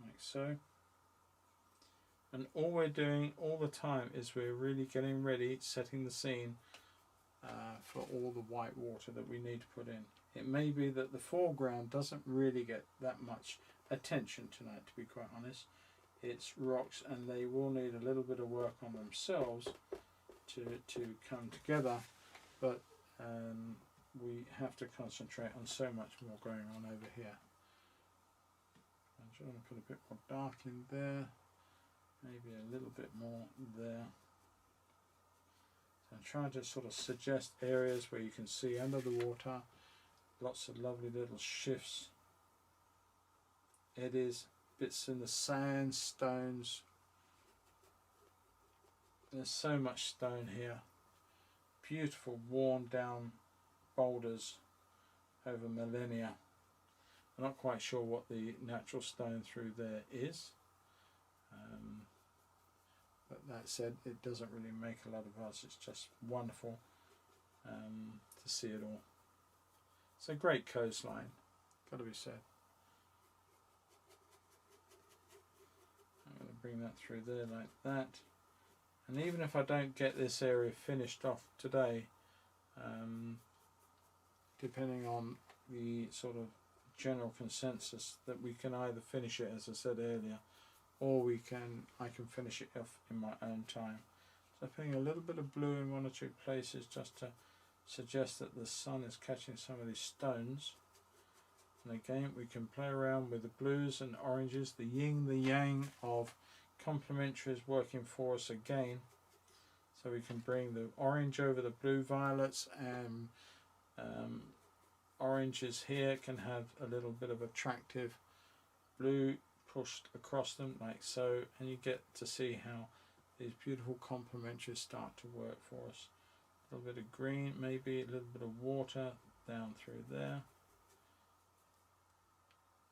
like so. And all we're doing all the time is we're really getting ready, setting the scene for all the white water that we need to put in. It may be that the foreground doesn't really get that much attention tonight, to be quite honest. It's rocks, and they will need a little bit of work on themselves to come together, but we have to concentrate on so much more going on over here. I'm just going to put a bit more dark in there, maybe a little bit more there. So I'm trying to sort of suggest areas where you can see under the water, lots of lovely little shifts, eddies, bits in the sand, stones. There's so much stone here. Beautiful worn down boulders over millennia. I'm not quite sure what the natural stone through there is. But that said, it doesn't really make a lot of odds. It's just wonderful to see it all. It's a great coastline, got to be said. I'm going to bring that through there like that. And even if I don't get this area finished off today, depending on the sort of general consensus, that we can either finish it, as I said earlier, or I can finish it off in my own time. So putting a little bit of blue in one or two places just to suggest that the sun is catching some of these stones. And again, we can play around with the blues and oranges, the yin, the yang of complementaries working for us again. So we can bring the orange over the blue violets, and oranges here can have a little bit of attractive blue pushed across them like so, and you get to see how these beautiful complementaries start to work for us. A little bit of green, maybe a little bit of water down through there,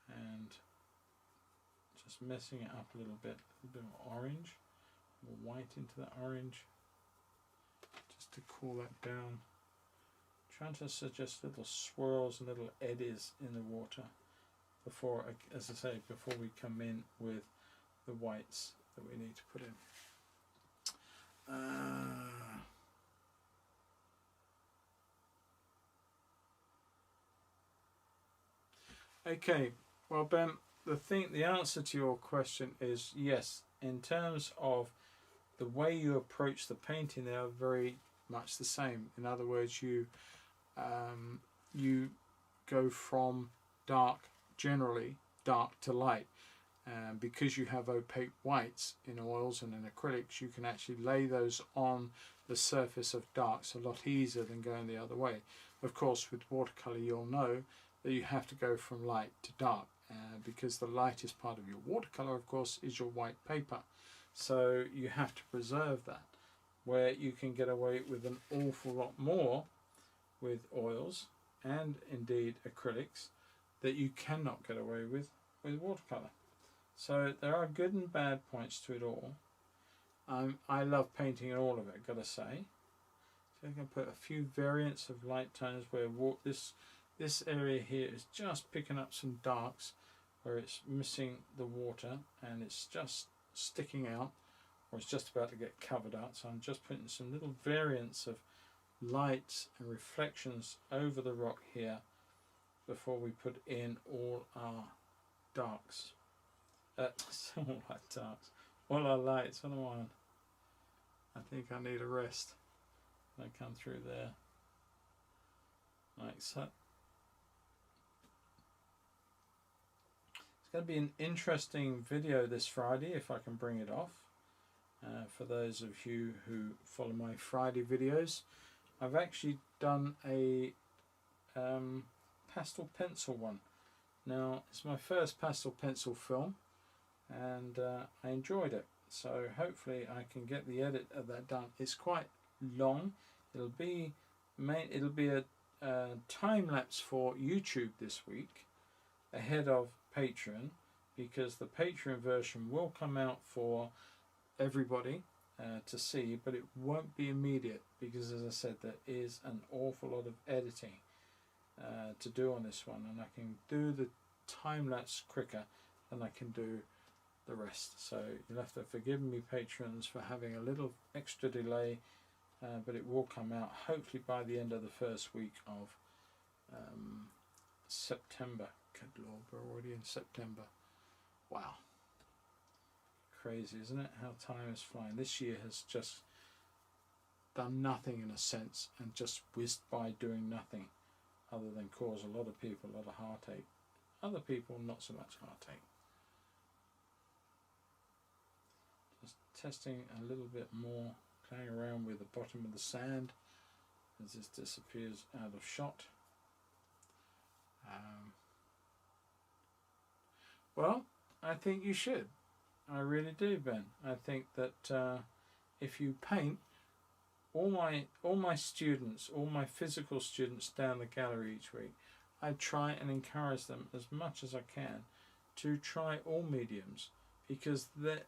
and just messing it up a little bit of orange, more white into that orange, just to cool that down. Trying to suggest little swirls and little eddies in the water before, as I say, before we come in with the whites that we need to put in. Okay, well Ben, the answer to your question is yes. In terms of the way you approach the painting, they are very much the same. In other words, you go from dark, generally dark to light. Because you have opaque whites in oils and in acrylics, you can actually lay those on the surface of darks a lot easier than going the other way. Of course, with watercolour, you'll know that you have to go from light to dark, because the lightest part of your watercolour, of course, is your white paper. So you have to preserve that, where you can get away with an awful lot more with oils and indeed acrylics that you cannot get away with watercolour. So there are good and bad points to it all. I love painting all of it, gotta say. So I can put a few variants of light tones where this area here is just picking up some darks where it's missing the water and it's just sticking out, or it's just about to get covered up. So I'm just putting some little variants of lights and reflections over the rock here before we put in all our darks. All our lights. What am I on? I think I need a rest. I come through there. like so. It's going to be an interesting video this Friday if I can bring it off. For those of you who follow my Friday videos, I've actually done a pastel pencil one. Now, it's my first pastel pencil film, and I enjoyed it. So hopefully I can get the edit of that done. It's quite long. It'll be a time lapse for YouTube this week, ahead of Patreon, because the Patreon version will come out for everybody to see, but it won't be immediate because, as I said, there is an awful lot of editing to do on this one, and I can do the time lapse quicker than I can do the rest. So you'll have to forgive me, patrons, for having a little extra delay, but it will come out hopefully by the end of the first week of September. Good Lord, we're already in September. Wow. Crazy, isn't it? How time is flying. This year has just done nothing in a sense, and just whizzed by doing nothing other than cause a lot of people a lot of heartache. Other people not so much heartache. Just testing a little bit more, playing around with the bottom of the sand as this disappears out of shot. Well, I think you should. I really do, Ben. I think that if you paint, all my students, all my physical students down the gallery each week, I try and encourage them as much as I can to try all mediums, because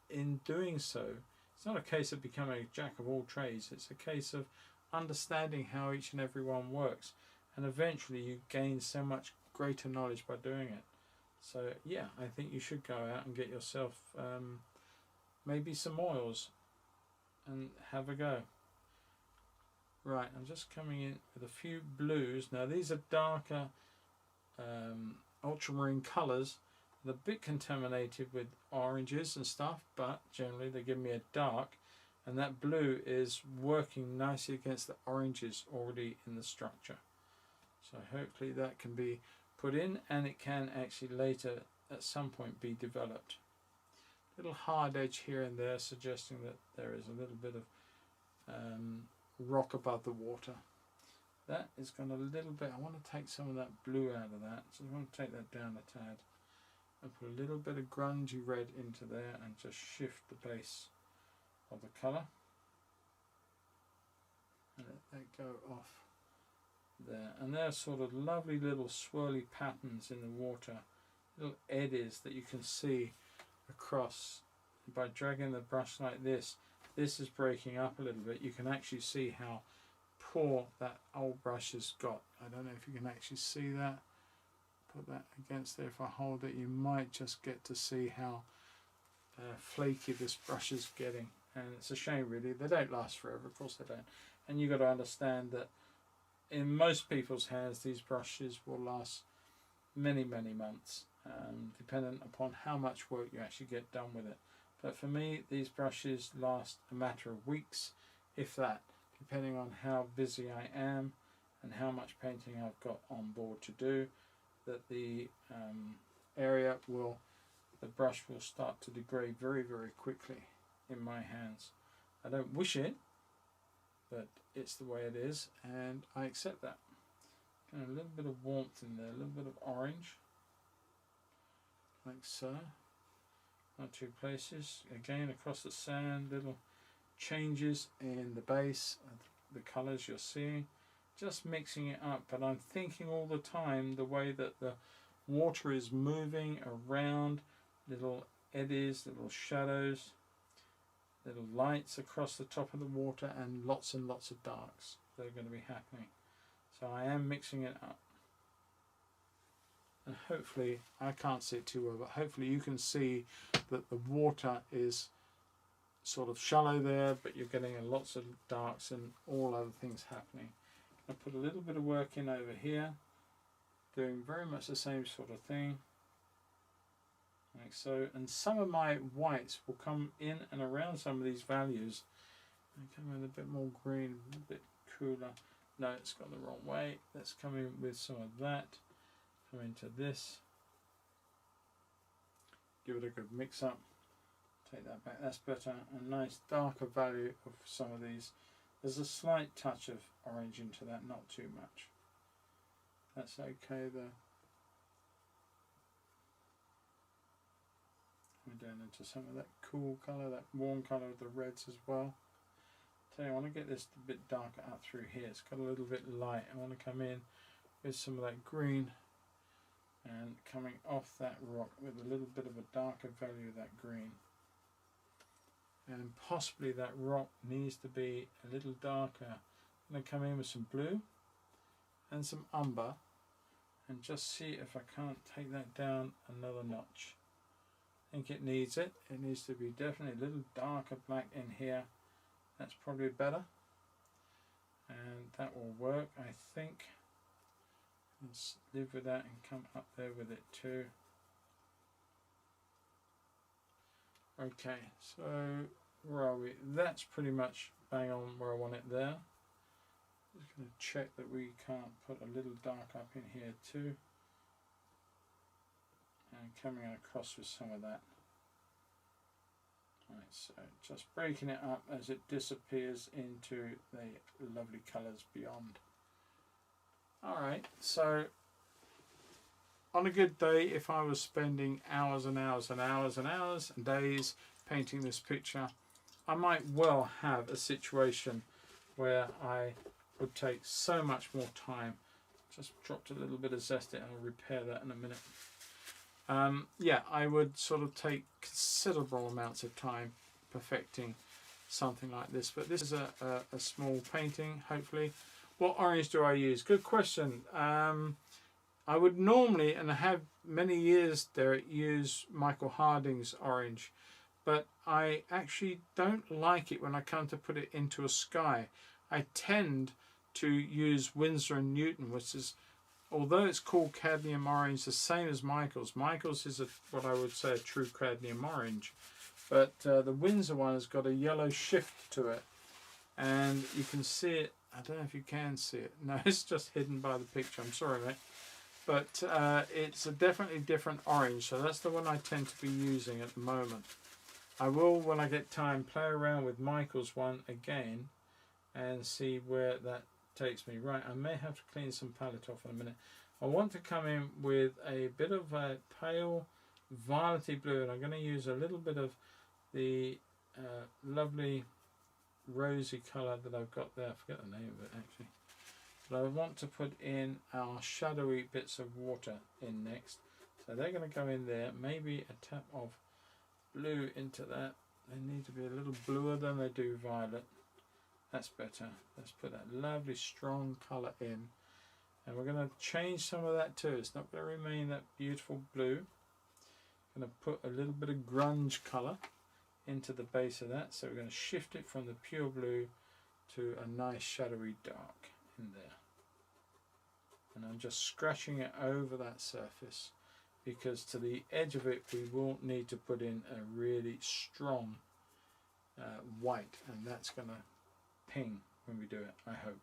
in doing so, it's not a case of becoming a jack of all trades. It's a case of understanding how each and every one works, and eventually you gain so much greater knowledge by doing it. So yeah, I think you should go out and get yourself maybe some oils and have a go. Right, I'm just coming in with a few blues. Now these are darker ultramarine colours. They're a bit contaminated with oranges and stuff, but generally they give me a dark, and that blue is working nicely against the oranges already in the structure. So hopefully that can be put in, and it can actually later at some point be developed. Little hard edge here and there, suggesting that there is a little bit of rock above the water. That is going a little bit, I want to take some of that blue out of that, so I want to take that down a tad and put a little bit of grungy red into there and just shift the base of the colour and let that go off there. And there are sort of lovely little swirly patterns in the water, little eddies that you can see across. By dragging the brush like this is breaking up a little bit. You can actually see how poor that old brush has got. I don't know if you can actually see that. Put that against there. If I hold it, you might just get to see how flaky this brush is getting. And it's a shame, really. They don't last forever, of course they don't. And you've got to understand that in most people's hands, these brushes will last many, many months, dependent upon how much work you actually get done with it. But for me, these brushes last a matter of weeks, if that, depending on how busy I am and how much painting I've got on board to do, that the brush will start to degrade very, very quickly in my hands. I don't wish it, but it's the way it is, and I accept that. And a little bit of warmth in there, a little bit of orange, like so. 1 or 2 places. Again, across the sand, little changes in the base of the colours you're seeing. Just mixing it up, but I'm thinking all the time the way that the water is moving around, little eddies, little shadows, little lights across the top of the water, and lots of darks that are going to be happening. So I am mixing it up. And hopefully, I can't see it too well, but hopefully you can see that the water is sort of shallow there, but you're getting lots of darks and all other things happening. I put a little bit of work in over here, doing very much the same sort of thing, like so. And some of my whites will come in and around some of these values and come in a bit more green, a bit cooler. no, it's gone the wrong way. Let's come in with some of that. Come into this. Give it a good mix up. Take that back. That's better. A nice darker value of some of these. There's a slight touch of orange into that, not too much. That's okay though. We're down into some of that cool colour, that warm colour of the reds as well. So I want to get this a bit darker out through here. It's got a little bit light. I want to come in with some of that green and coming off that rock with a little bit of a darker value of that green. And possibly that rock needs to be a little darker. I'm going to come in with some blue and some umber and just see if I can't take that down another notch. I think it needs it. It needs to be definitely a little darker black in here. That's probably better. And that will work, I think. Let's live with that and come up there with it too. Okay, so where are we? That's pretty much bang on where I want it there. Just going to check that we can't put a little dark up in here too. And coming across with some of that. Right, so just breaking it up as it disappears into the lovely colours beyond. Alright, so on a good day, if I was spending hours and hours and hours and hours and days painting this picture, I might well have a situation where I would take so much more time. Just dropped a little bit of zest in, I'll repair that in a minute. Yeah, I would sort of take considerable amounts of time perfecting something like this, but this is a small painting, hopefully. What orange do I use? Good question. I would normally, and I have many years there, use Michael Harding's orange, but I actually don't like it when I come to put it into a sky. I tend to use Winsor & Newton, which is, although it's called cadmium orange, the same as Michael's. Michael's is what I would say a true cadmium orange, but the Winsor one has got a yellow shift to it, and you can see it. I don't know if you can see it. No, it's just hidden by the picture. I'm sorry, mate. But it's a definitely different orange, so that's the one I tend to be using at the moment. I will, when I get time, play around with Michael's one again and see where that takes me. Right, I may have to clean some palette off in a minute. I want to come in with a bit of a pale violety blue, and I'm going to use a little bit of the lovely rosy colour that I've got there. I forget the name of it actually. But I want to put in our shadowy bits of water in next. So they're going to go in there. Maybe a tap of blue into that. They need to be a little bluer than they do violet. That's better. Let's put that lovely strong colour in. And we're going to change some of that too. It's not going to remain that beautiful blue. I'm going to put a little bit of grunge colour into the base of that. So we're going to shift it from the pure blue to a nice shadowy dark in there. And I'm just scratching it over that surface, because to the edge of it we will need to put in a really strong white, and that's going to ping when we do it, I hope.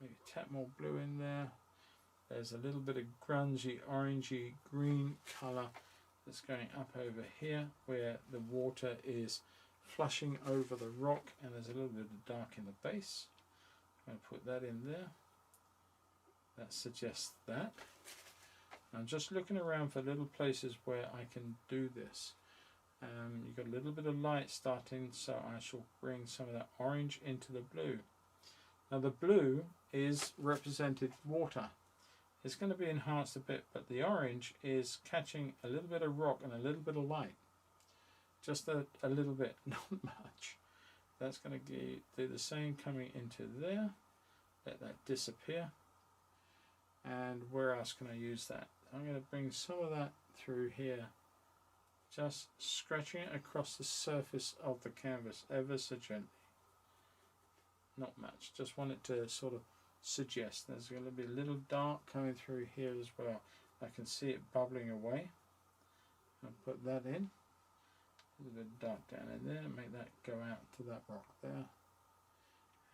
Maybe tap more blue in there. There's a little bit of grungy, orangey, green colour that's going up over here where the water is flushing over the rock, and there's a little bit of dark in the base. I'm going to put that in there. That suggests that. I'm just looking around for little places where I can do this. You've got a little bit of light starting, so I shall bring some of that orange into the blue. Now the blue is represented water. It's going to be enhanced a bit, but the orange is catching a little bit of rock and a little bit of light. Just a little bit, not much. That's going to do the same coming into there. Let that disappear. And where else can I use that? I'm going to bring some of that through here. Just scratching it across the surface of the canvas ever so gently. Not much, just want it to sort of suggest. There's going to be a little dark coming through here as well. I can see it bubbling away. I'll put that in. A little bit of dark down in there and make that go out to that rock there.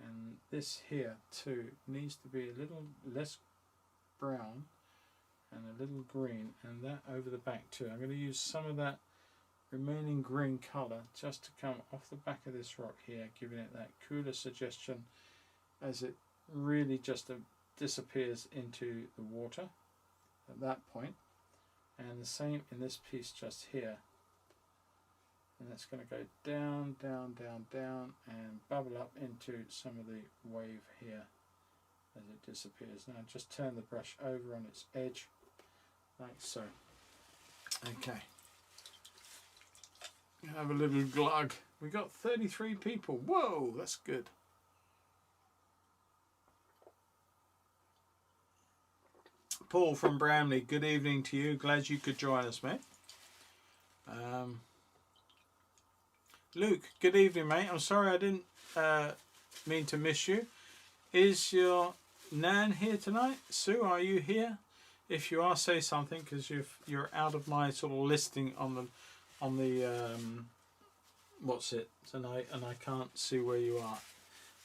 And this here too needs to be a little less brown and a little green, and that over the back too. I'm going to use some of that remaining green colour just to come off the back of this rock here, giving it that cooler suggestion as it really just disappears into the water at that point. And the same in this piece just here, and that's going to go down, down, down, down and bubble up into some of the wave here as it disappears. Now just turn the brush over on its edge like so. Okay, have a little glug. We got 33 people. Whoa, that's good. Paul from Bramley, good evening to you. Glad you could join us, mate. Luke, good evening, mate. I'm sorry I didn't mean to miss you. Is your Nan here tonight? Sue, are you here? If you are, say something, because you're out of my sort of listing on the what's it tonight, and I can't see where you are.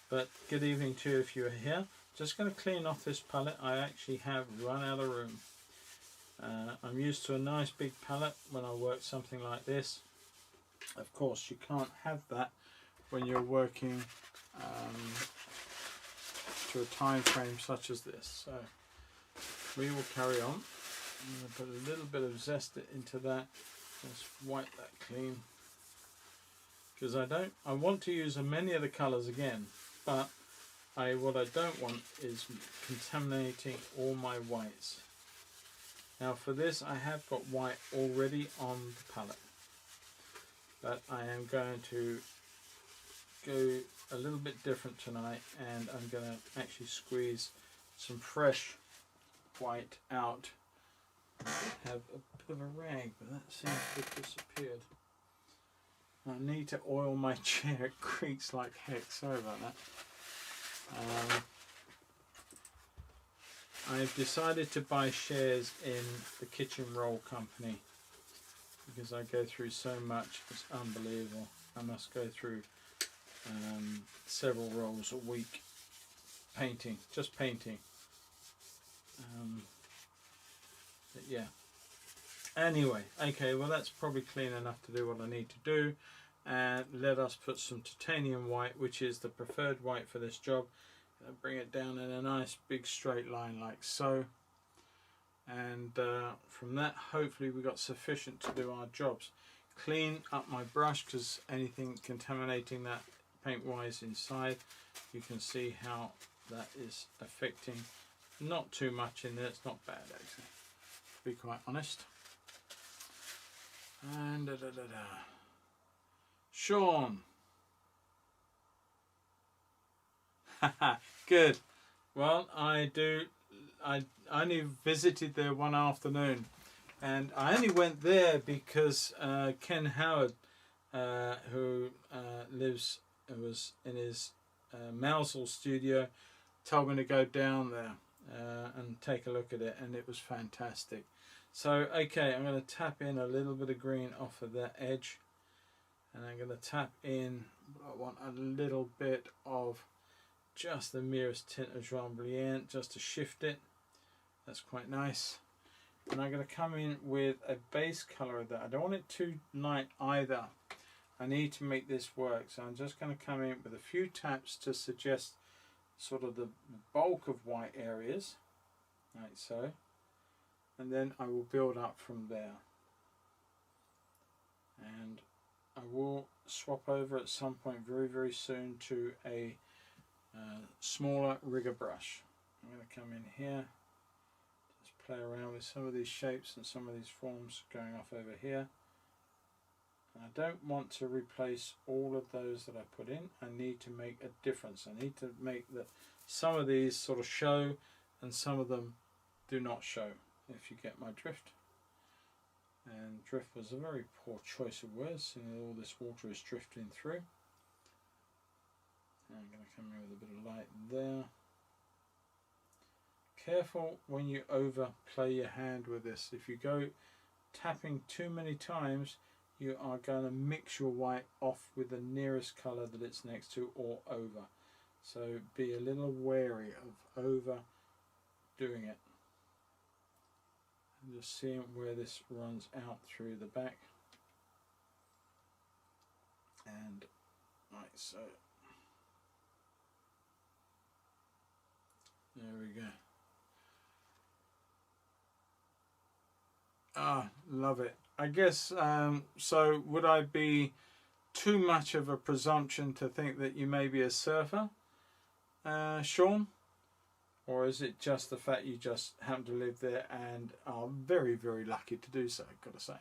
But good evening to you if you're here. Just going to clean off this palette. I actually have run out of room. I'm used to a nice big palette when I work something like this. Of course, you can't have that when you're working to a time frame such as this. So we will carry on. I'm going to put a little bit of zest into that. Just wipe that clean, because I want to use many of the colours again, but what I don't want is contaminating all my whites. Now for this I have got white already on the palette, but I am going to go a little bit different tonight, and I'm going to actually squeeze some fresh white out. I have a bit of a rag, but that seems to have disappeared. I need to oil my chair, it creaks like heck, sorry about that. I've decided to buy shares in the Kitchen Roll Company because I go through so much, it's unbelievable. I must go through several rolls a week painting, just painting. But yeah, anyway, okay, well that's probably clean enough to do what I need to do. And let us put some titanium white, which is the preferred white for this job, and bring it down in a nice big straight line like so. And from that, hopefully we got sufficient to do our jobs. Clean up my brush, because anything contaminating that paint wise inside, you can see how that is affecting. Not too much in there, it's not bad actually, to be quite honest. And Sean. Good. Well, I only visited there one afternoon, and I only went there because Ken Howard, who was in his Mousel studio, told me to go down there and take a look at it, and it was fantastic. So okay, I'm going to tap in a little bit of green off of that edge, and I'm going to tap in, I want a little bit of just the merest tint of Jean Brilliant just to shift it. That's quite nice. And I'm going to come in with a base colour of that. I don't want it too light either. I need to make this work, so I'm just going to come in with a few taps to suggest sort of the bulk of white areas, like so, and then I will build up from there. And I will swap over at some point very soon to a smaller rigger brush. I'm going to come in here, just play around with some of these shapes and some of these forms going off over here. And I don't want to replace all of those that I put in. I need to make a difference. I need to make that some of these sort of show and some of them do not show, if you get my drift. And drift was a very poor choice of words, seeing that all this water is drifting through. And I'm going to come in with a bit of light there. Careful when you overplay your hand with this. If you go tapping too many times, you are going to mix your white off with the nearest colour that it's next to or over. So be a little wary of overdoing it. And just seeing where this runs out through the back. And right, so there we go. Ah, love it. I guess, so would I be too much of a presumption to think that you may be a surfer, Sean? Or is it just the fact you just happen to live there and are very, very lucky to do so, I've got to say.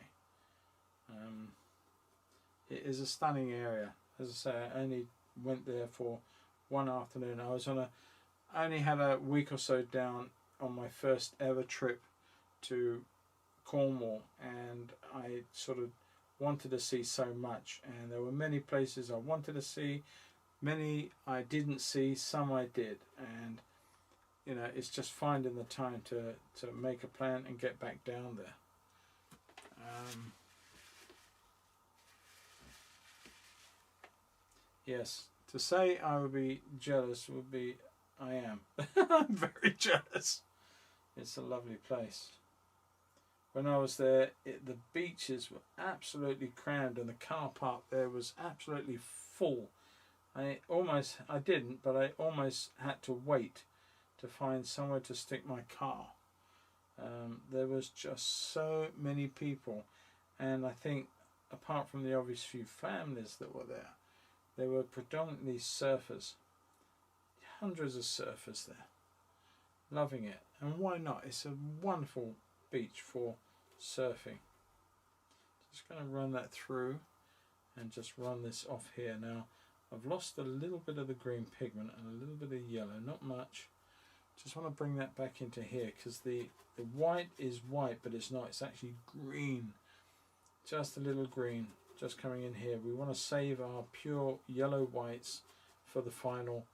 It is a stunning area. As I say, I only went there for one afternoon. I only had a week or so down on my first ever trip to Cornwall, and I sort of wanted to see so much, and there were many places I wanted to see, many I didn't see, some I did, and you know, it's just finding the time to make a plan and get back down there. Yes, to say I would be jealous would be, I am. I'm very jealous. It's a lovely place. When I was there, the beaches were absolutely crammed, and the car park there was absolutely full. I didn't, but I almost had to wait to find somewhere to stick my car. There was just so many people, and I think apart from the obvious few families that were there, they were predominantly surfers. Hundreds of surfers there, loving it. And why not? It's a wonderful beach for surfing. Just going to run that through and just run this off here. Now I've lost a little bit of the green pigment and a little bit of yellow, not much. Just want to bring that back into here, because the white is white, but it's not, it's actually green, just a little green just coming in here. We want to save our pure yellow whites for the final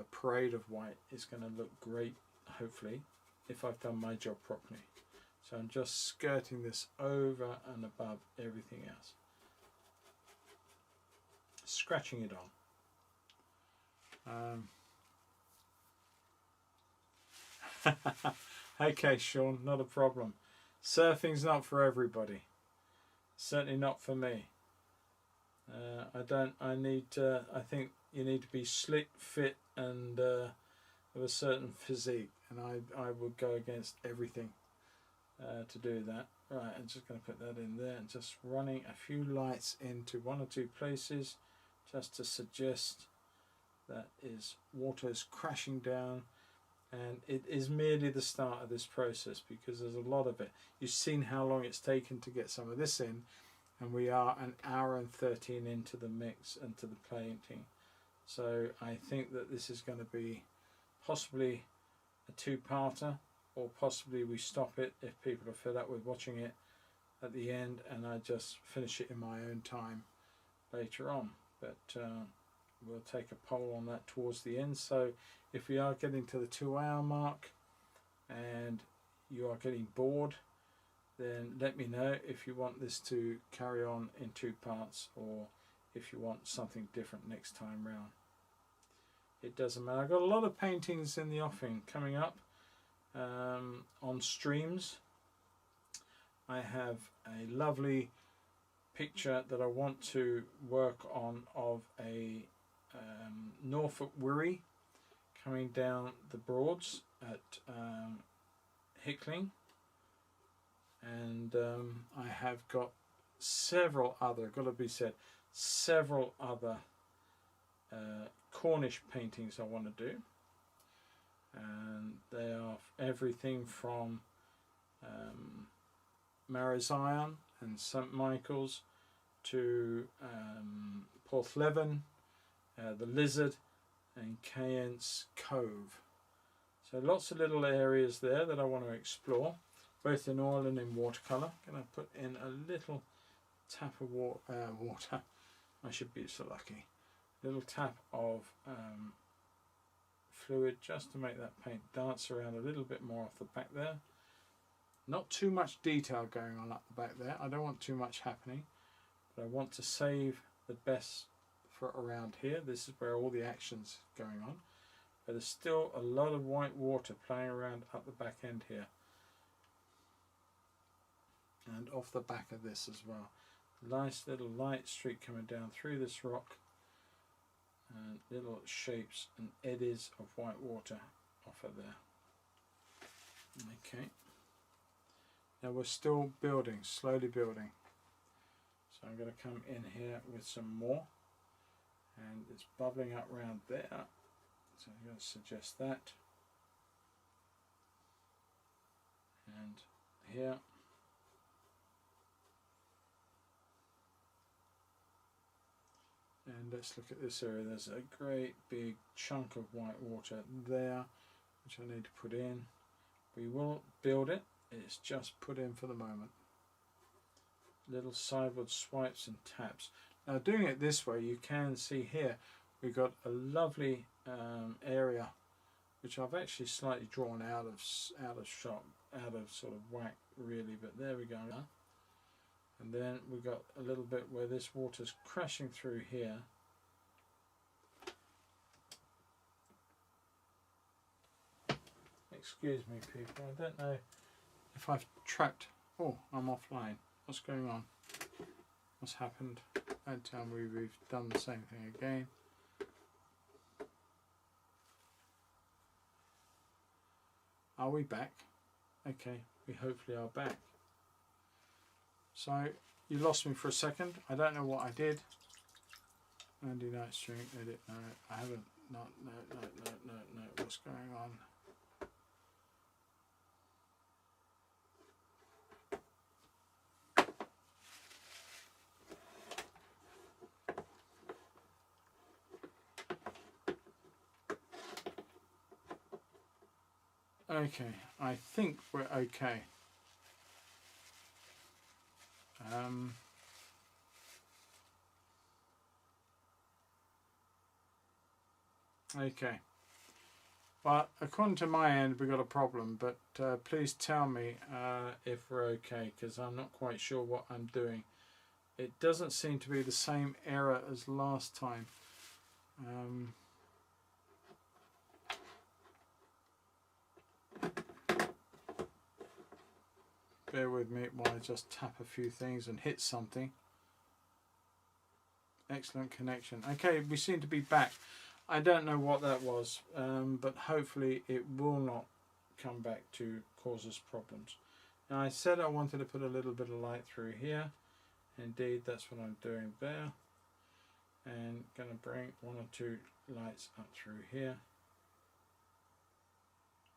parade of white. It's going to look great, hopefully, if I've done my job properly. So I'm just skirting this over and above everything else, scratching it on. Okay, Sean, not a problem. Surfing's not for everybody. Certainly not for me. I think you need to be slick, fit, and of a certain physique, and I would go against everything to do that. Right, I'm just going to put that in there and just running a few lights into one or two places just to suggest that water's crashing down, and it is merely the start of this process, because there's a lot of it. You've seen how long it's taken to get some of this in, and we are an hour and 13 into the mix and to the painting. So I think that this is going to be possibly a two-parter, or possibly we stop it if people are fed up with watching it at the end and I just finish it in my own time later on. But we'll take a poll on that towards the end. So if we are getting to the 2-hour mark and you are getting bored, then let me know if you want this to carry on in 2 parts, or if you want something different next time round. It doesn't matter. I've got a lot of paintings in the offing coming up on streams. I have a lovely picture that I want to work on of a Norfolk Wherry coming down the Broads at Hickling, and I have got several other, several other Cornish paintings I want to do, and they are everything from Marizion and St Michael's to Porthleven, the Lizard, and Sennen Cove. So lots of little areas there that I want to explore, both in oil and in watercolour. I'm going to put in a little tap of water. I should be so lucky. A little tap of fluid just to make that paint dance around a little bit more off the back there. Not too much detail going on up the back there. I don't want too much happening, but I want to save the best for around here. This is where all the action's going on. But there's still a lot of white water playing around up the back end here. And off the back of this as well. Nice little light streak coming down through this rock. And little shapes and eddies of white water off of there. Okay. Now we're still building, slowly building. So I'm going to come in here with some more. And it's bubbling up around there. So I'm going to suggest that. And here. And let's look at this area. There's a great big chunk of white water there, which I need to put in. We will build it. It's just put in for the moment. Little sideward swipes and taps. Now doing it this way, you can see here we've got a lovely area, which I've actually slightly drawn out of shot, out of sort of whack really. But there we go. And then we've got a little bit where this water's crashing through here. Excuse me people, I don't know if I've trapped... Oh, I'm offline. What's going on? What's happened? Don't tell me we've done the same thing again. Are we back? Okay, we hopefully are back. So you lost me for a second. I don't know what I did. Andy Night Stream edit. No, I haven't. No. What's going on? Okay, I think we're okay. Okay. Well, according to my end, we've got a problem, but please tell me if we're okay, because I'm not quite sure what I'm doing. It doesn't seem to be the same error as last time. Bear with me while I just tap a few things and hit something. Excellent connection. Okay, we seem to be back. I don't know what that was, but hopefully it will not come back to cause us problems. Now I said I wanted to put a little bit of light through here. Indeed, that's what I'm doing there. And going to bring one or two lights up through here.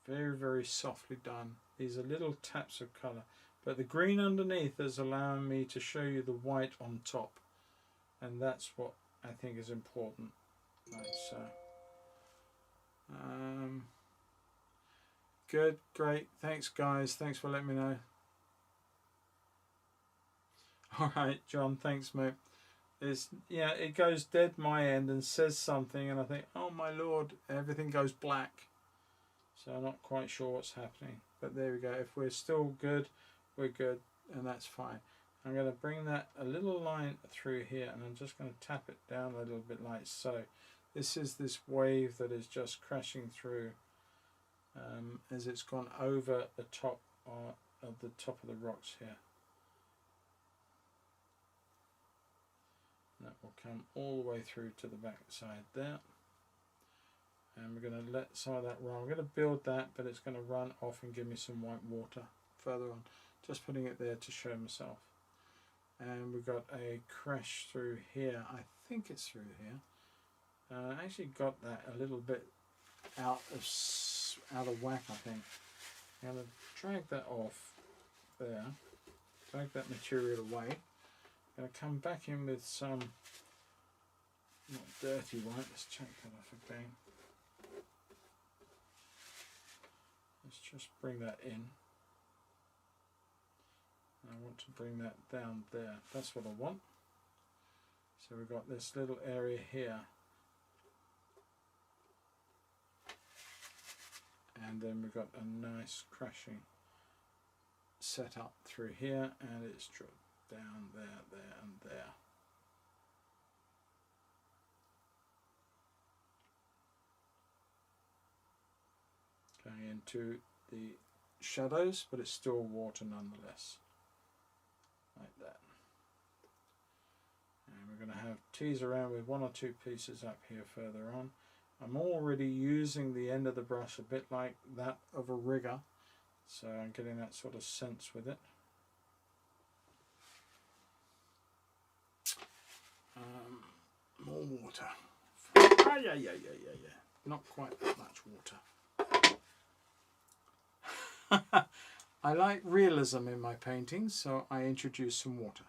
Very, very softly done. These are little taps of colour. But the green underneath is allowing me to show you the white on top. And that's what I think is important. Like so. Good, great. Thanks guys. Thanks for letting me know. Alright, John, thanks mate. Yeah, it goes dead my end and says something and I think, oh my lord, everything goes black. So I'm not quite sure what's happening. But there we go. If we're still good, we're good, and that's fine. I'm going to bring that a little line through here, and I'm just going to tap it down a little bit like so. This is this wave that is just crashing through as it's gone over the top of the rocks here. That will come all the way through to the back side there. And we're going to let some of that run. I'm going to build that, but it's going to run off and give me some white water further on. Just putting it there to show myself. And we've got a crash through here. I think it's through here. I actually got that a little bit out of whack, I think. I'm going to drag that off there. Drag that material away. I'm going to come back in with some not dirty white. Let's check that off again. Let's just bring that in. I want to bring that down there. That's what I want. So we've got this little area here. And then we've got a nice crashing set up through here, and it's dropped down there, there and there. going into the shadows, but it's still water nonetheless, like that. And we're going to have tease around with 1 or 2 pieces up here further on. I'm already using the end of the brush a bit like that of a rigger, so I'm getting that sort of sense with it. More water. Yeah. Not quite that much water. I like realism in my paintings, so I introduce some water.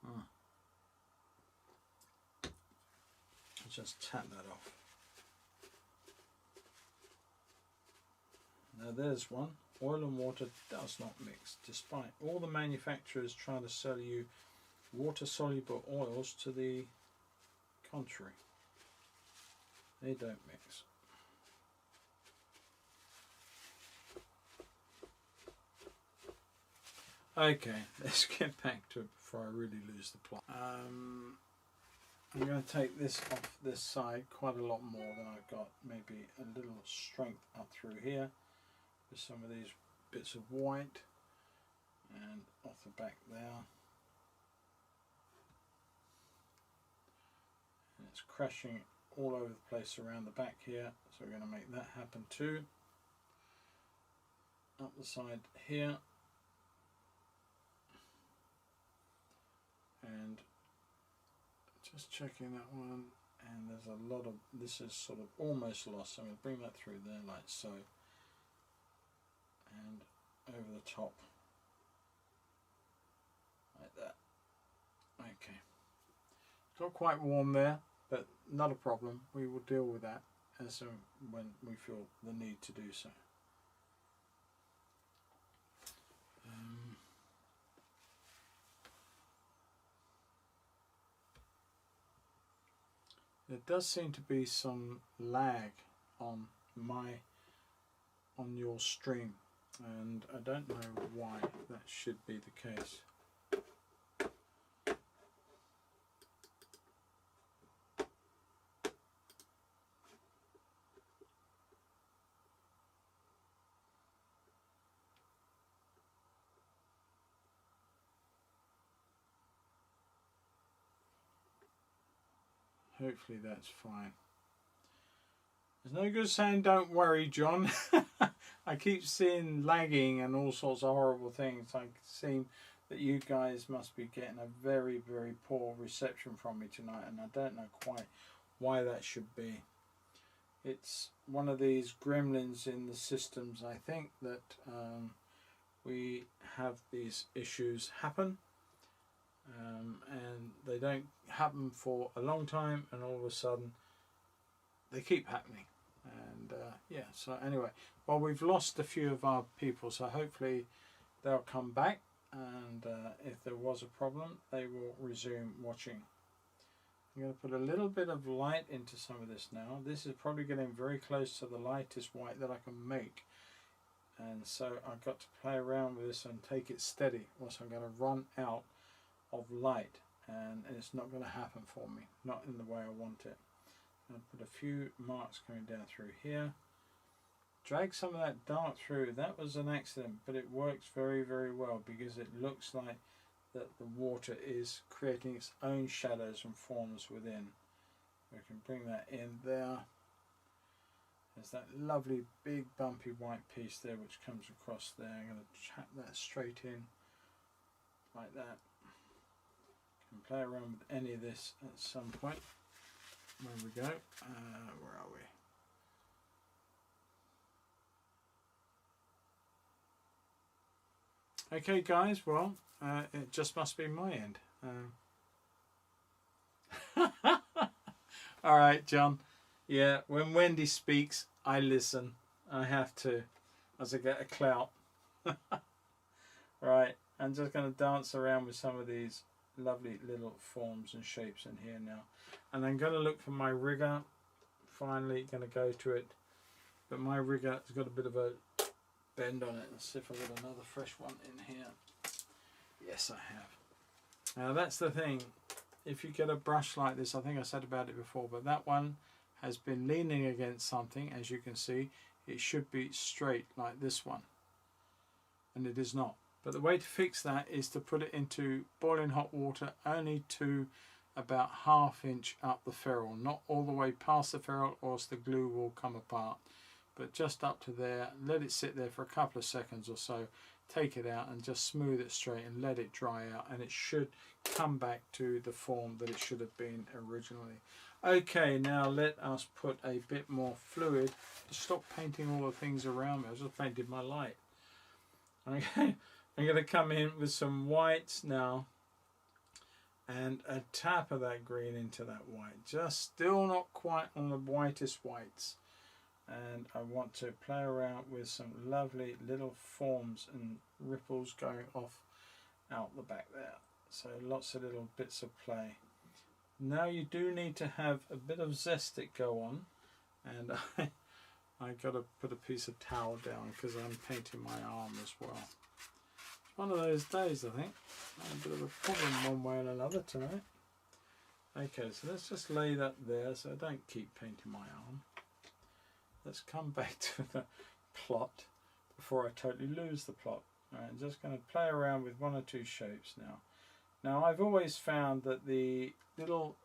I'll just tap that off. Now there's one. Oil and water does not mix, despite all the manufacturers trying to sell you water-soluble oils to the contrary. They don't mix. Okay, let's get back to it before I really lose the plot. I'm going to take this off this side quite a lot more than I've got. Maybe a little strength up through here with some of these bits of white, and off the back there. And it's crashing all over the place around the back here, so we're going to make that happen too. Up the side here, and just checking that one, and there's a lot of, this is sort of almost lost, so I'm going to bring that through there like so, and over the top like that. Okay, got quite warm there, but not a problem. We will deal with that as when we feel the need to do so. There does seem to be some lag on your stream, and I don't know why that should be the case. Hopefully that's fine. There's no good saying don't worry, John. I keep seeing lagging and all sorts of horrible things. I seem that you guys must be getting a very, very poor reception from me tonight, and I don't know quite why that should be. It's one of these gremlins in the systems, I think, that we have these issues happen. And they don't happen for a long time, and all of a sudden they keep happening. And yeah, so anyway, well, we've lost a few of our people, so hopefully they'll come back, and if there was a problem they will resume watching. I'm going to put a little bit of light into some of this now. This is probably getting very close to the lightest white that I can make, and so I've got to play around with this and take it steady, or else I'm going to run out of light, and it's not going to happen for me, not in the way I want it. I'll put a few marks coming down through here. Drag some of that dark through. That was an accident, but it works very, very well, because it looks like that the water is creating its own shadows and forms within. We can bring that in there. There's that lovely big bumpy white piece there which comes across there. I'm going to tap that straight in like that. Can play around with any of this at some point. Where we go? Where are we? Okay, guys. Well, it just must be my end. All right, John. Yeah, when Wendy speaks, I listen. I have to, as I get a clout. Right, I'm just going to dance around with some of these lovely little forms and shapes in here now, and I'm going to look for my rigger. Finally going to go to it, but my rigger has got a bit of a bend on it. Let's see if I've got another fresh one in here. Yes, I have. Now that's the thing, if you get a brush like this, I think I said about it before, but that one has been leaning against something, as you can see. it should be straight like this one, and it is not. But the way to fix that is to put it into boiling hot water only to about 1/2 inch up the ferrule, not all the way past the ferrule or else the glue will come apart, but just up to there. Let it sit there for a couple of seconds or so, take it out and just smooth it straight and let it dry out, and it should come back to the form that it should have been originally. Okay, now let us put a bit more fluid. Stop painting all the things around me. I just painted my light. Okay, I'm going to come in with some whites now and a tap of that green into that white. Just still not quite on the whitest whites. And I want to play around with some lovely little forms and ripples going off out the back there. So lots of little bits of play. Now you do need to have a bit of zest that go on, and I got to put a piece of towel down because I'm painting my arm as well. It's one of those days, I think. A bit of a problem one way and another tonight. Okay, so let's just lay that there so I don't keep painting my arm. Let's come back to the plot before I totally lose the plot. Right, I'm just going to play around with 1 or 2 shapes now. Now I've always found that the little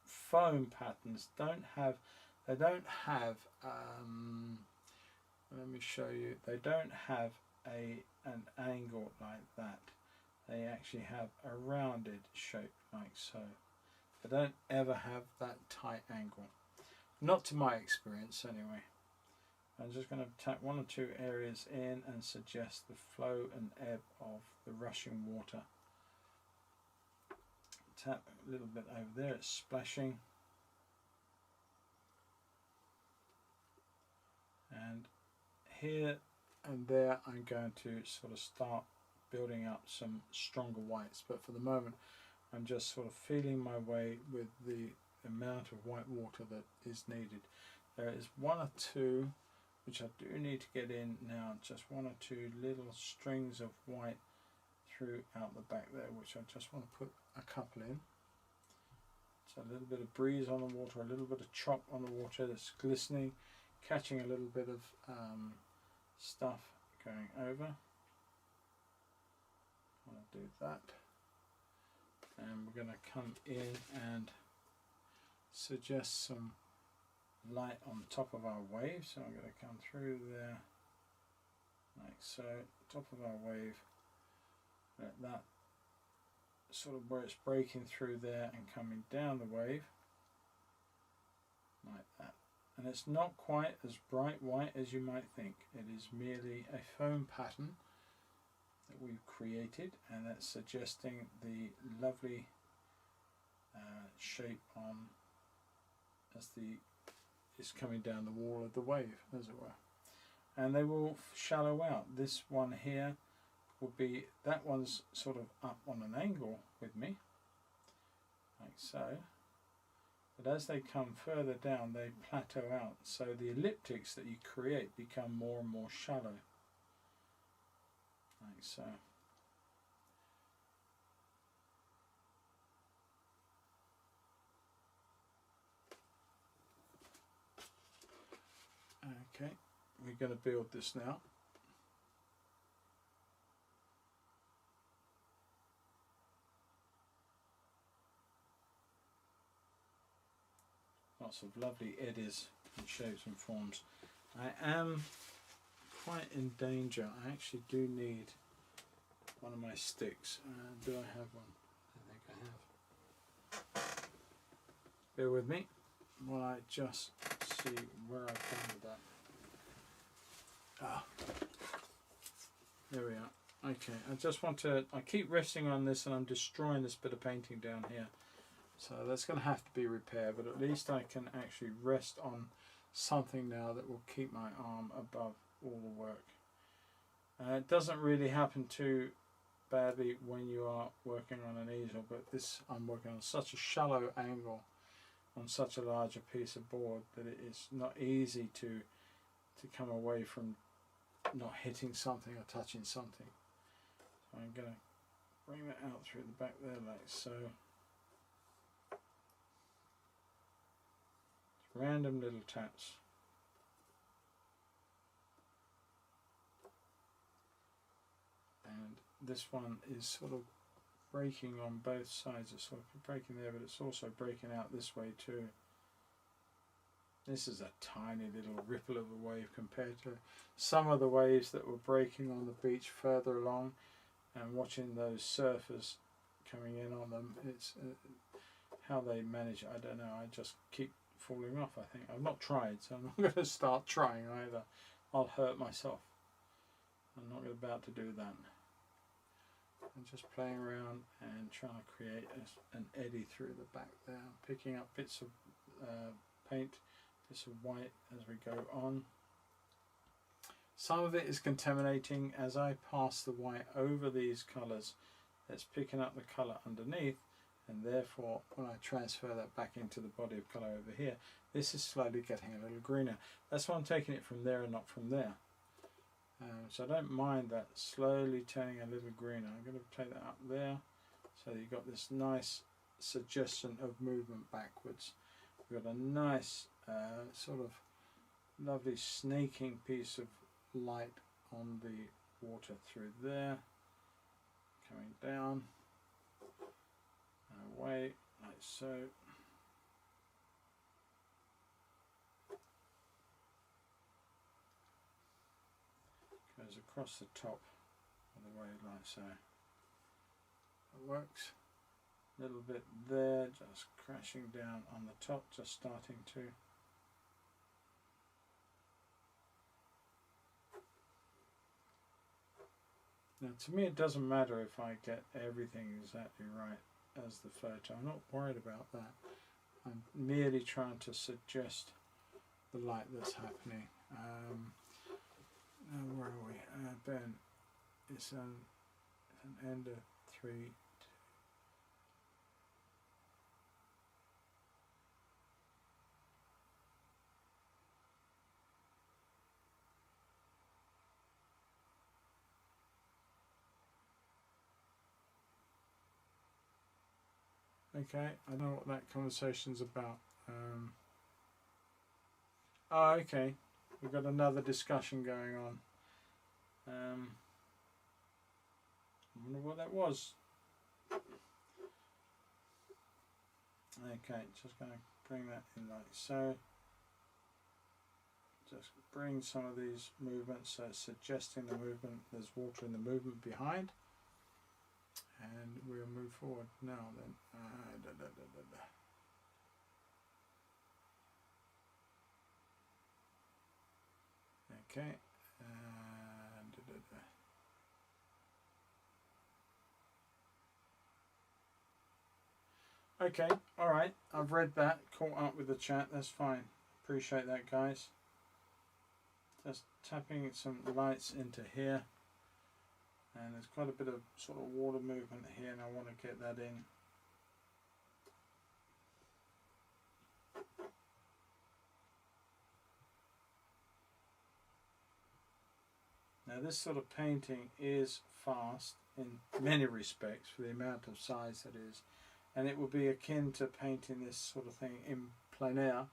foam patterns don't have, let me show you, they don't have an angle like that. They actually have a rounded shape like so. They don't ever have that tight angle. Not to my experience anyway. I'm just going to tap 1 or 2 areas in and suggest the flow and ebb of the rushing water. Tap a little bit over there, it's splashing. And here and there I'm going to sort of start building up some stronger whites, but for the moment I'm just sort of feeling my way with the amount of white water that is needed. There is 1 or 2 which I do need to get in now, just 1 or 2 little strings of white throughout the back there, which I just want to put a couple in. So a little bit of breeze on the water, a little bit of chop on the water that's glistening, catching a little bit of stuff going over. I want to do that, and we're going to come in and suggest some light on the top of our wave. So I'm going to come through there like so, top of our wave, let that sort of where it's breaking through there and coming down the wave like that. And it's not quite as bright white as you might think. It is merely a foam pattern that we've created, and that's suggesting the lovely shape on as it's coming down the wall of the wave, as it were. And they will shallow out. This one here will be, that one's sort of up on an angle with me, like so. But as they come further down, they plateau out. So the elliptics that you create become more and more shallow, like so. Okay, we're going to build this now. Lots of lovely eddies and shapes and forms. I am quite in danger. I actually do need one of my sticks. Do I have one? I think I have. Bear with me while I just see where I've gone with that. Ah, there we are. Okay, I just want to, I keep resting on this and I'm destroying this bit of painting down here. So that's going to have to be repaired, but at least I can actually rest on something now that will keep my arm above all the work. It doesn't really happen too badly when you are working on an easel, but this, I'm working on such a shallow angle on such a larger piece of board that it is not easy to come away from not hitting something or touching something. So I'm going to bring that out through the back there like so. Random little taps. And this one is sort of breaking on both sides. It's sort of breaking there, but it's also breaking out this way too. This is a tiny little ripple of a wave compared to some of the waves that were breaking on the beach further along, and watching those surfers coming in on them. It's how they manage it, I don't know. I just keep falling off, I think. I've not tried, so I'm not going to start trying either. I'll hurt myself. I'm not about to do that. I'm just playing around and trying to create an eddy through the back there. I'm picking up bits of paint, bits of white as we go on. Some of it is contaminating. As I pass the white over these colours, it's picking up the colour underneath, and therefore when I transfer that back into the body of colour over here, this is slowly getting a little greener. That's why I'm taking it from there and not from there. So I don't mind that slowly turning a little greener. I'm going to take that up there, so you've got this nice suggestion of movement backwards. We've got a nice sort of lovely snaking piece of light on the water through there, coming down and away like so. Goes across the top of the wave like so. It works. A little bit there, just crashing down on the top, just starting to. Now to me it doesn't matter if I get everything exactly right as the photo. I'm not worried about that. I'm merely trying to suggest the light that's happening. Where are we? Ben, it's an end of 3, 2. Okay, I know what that conversation's about. Oh, okay. We've got another discussion going on. I wonder what that was. Okay, just going to bring that in like so. Just bring some of these movements, so suggesting the movement. There's water in the movement behind. And we'll move forward now then. Okay. Okay, alright, I've read that, caught up with the chat, that's fine. Appreciate that, guys. Just tapping some lights into here. And there's quite a bit of sort of water movement here, and I want to get that in. Now this sort of painting is fast in many respects for the amount of size that is, and it would be akin to painting this sort of thing in plein air,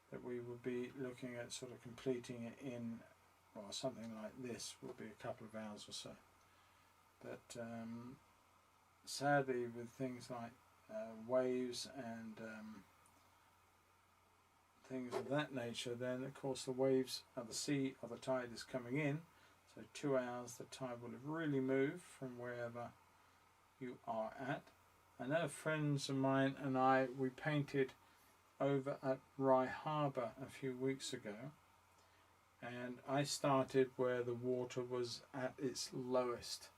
that we would be looking at sort of completing it in, well, something like this would be a couple of hours or so. But sadly with things like waves and things of that nature, then of course the waves of the sea or the tide is coming in, so 2 hours the tide will have really moved from wherever you are at. I know friends of mine and I, we painted over at Rye Harbour a few weeks ago, and I started where the water was at its lowest,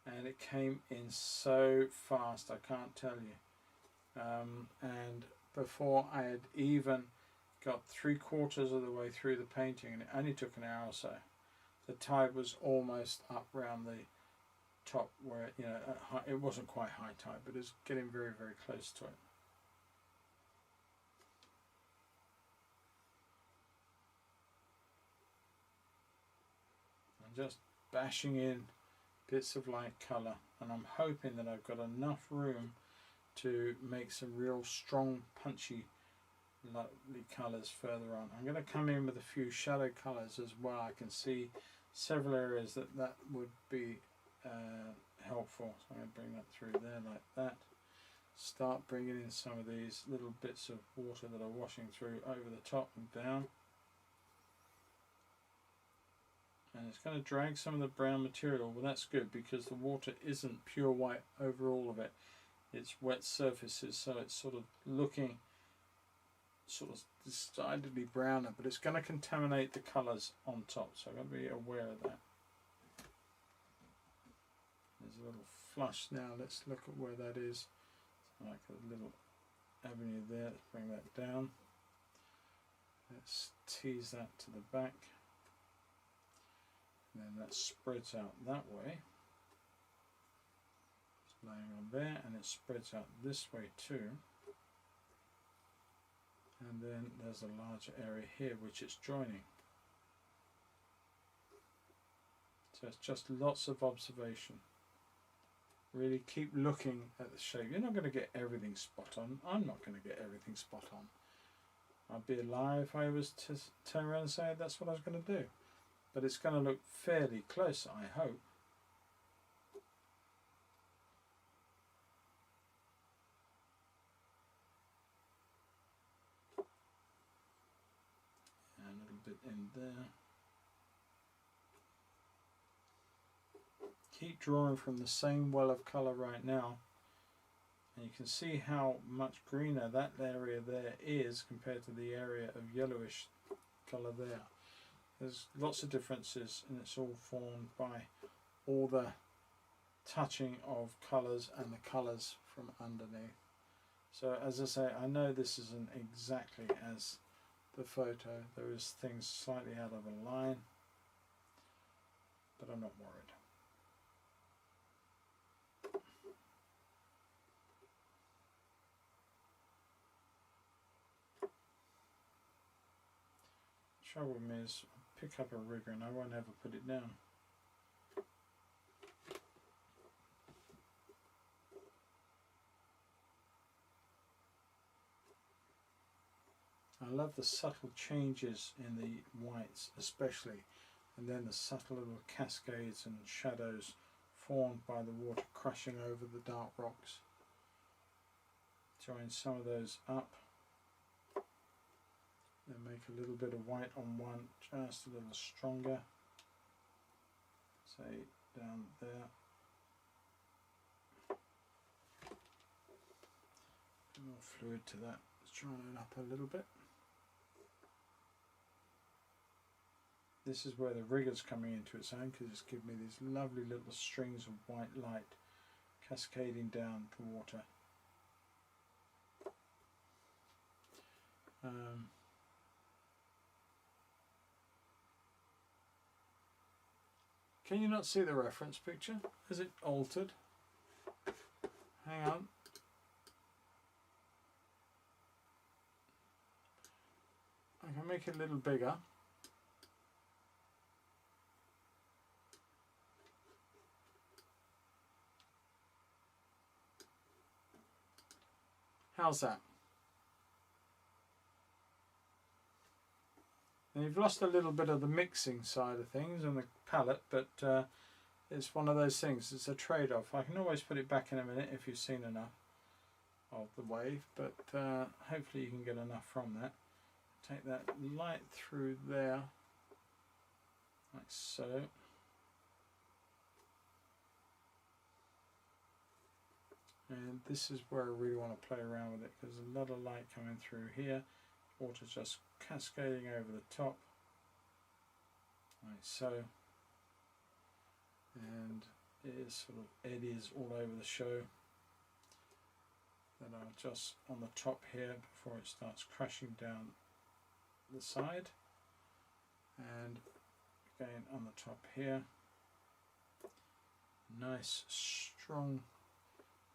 and it came in so fast I can't tell you, and before I had even got 3/4 of the way through the painting, and it only took an hour or so, the tide was almost up round the top where, you know, it wasn't quite high tide, but it's getting very, very close to it. I'm just bashing in bits of light colour, and I'm hoping that I've got enough room to make some real strong punchy lovely colours further on. I'm going to come in with a few shadow colours as well. I can see several areas that would be helpful. So I'm going to bring that through there like that. Start bringing in some of these little bits of water that are washing through over the top and down. And it's going to drag some of the brown material. Well, that's good because the water isn't pure white over all of it. It's wet surfaces, so it's sort of looking sort of decidedly browner, but it's going to contaminate the colours on top, so I've got to be aware of that. There's a little flush now. Let's look at where that is. It's like a little avenue there. Let's bring that down. Let's tease that to the back. And then that spreads out that way. It's laying on there, and it spreads out this way too. And then there's a larger area here which it's joining. So it's just lots of observation. Really keep looking at the shape. You're not going to get everything spot on. I'm not going to get everything spot on. I'd be a liar if I was to turn around and say that's what I was going to do. But it's going to look fairly close, I hope. And a little bit in there. Keep drawing from the same well of colour right now. And you can see how much greener that area there is compared to the area of yellowish colour there. There's lots of differences, and it's all formed by all the touching of colours and the colours from underneath. So as I say, I know this isn't exactly as the photo. There is things slightly out of a line, but I'm not worried. Trouble with me is I pick up a rigger and I won't ever put it down. I love the subtle changes in the whites especially, and then the subtle little cascades and shadows formed by the water crashing over the dark rocks. Join some of those up. Then make a little bit of white on one, just a little stronger. Say down there. More fluid to that. Let's try it up a little bit. This is where the rigger's coming into its own, because it's giving me these lovely little strings of white light cascading down the water. Can you not see the reference picture? Is it altered? Hang on. I can make it a little bigger. How's that? And you've lost a little bit of the mixing side of things and the palette, but it's one of those things, it's a trade-off. I can always put it back in a minute if you've seen enough of the wave, but hopefully you can get enough from that. Take that light through there, like so. And this is where I really want to play around with it, because there's a lot of light coming through here. Water just cascading over the top, like so. And it is sort of eddies all over the show that are just on the top here before it starts crashing down the side. And again on the top here. Nice strong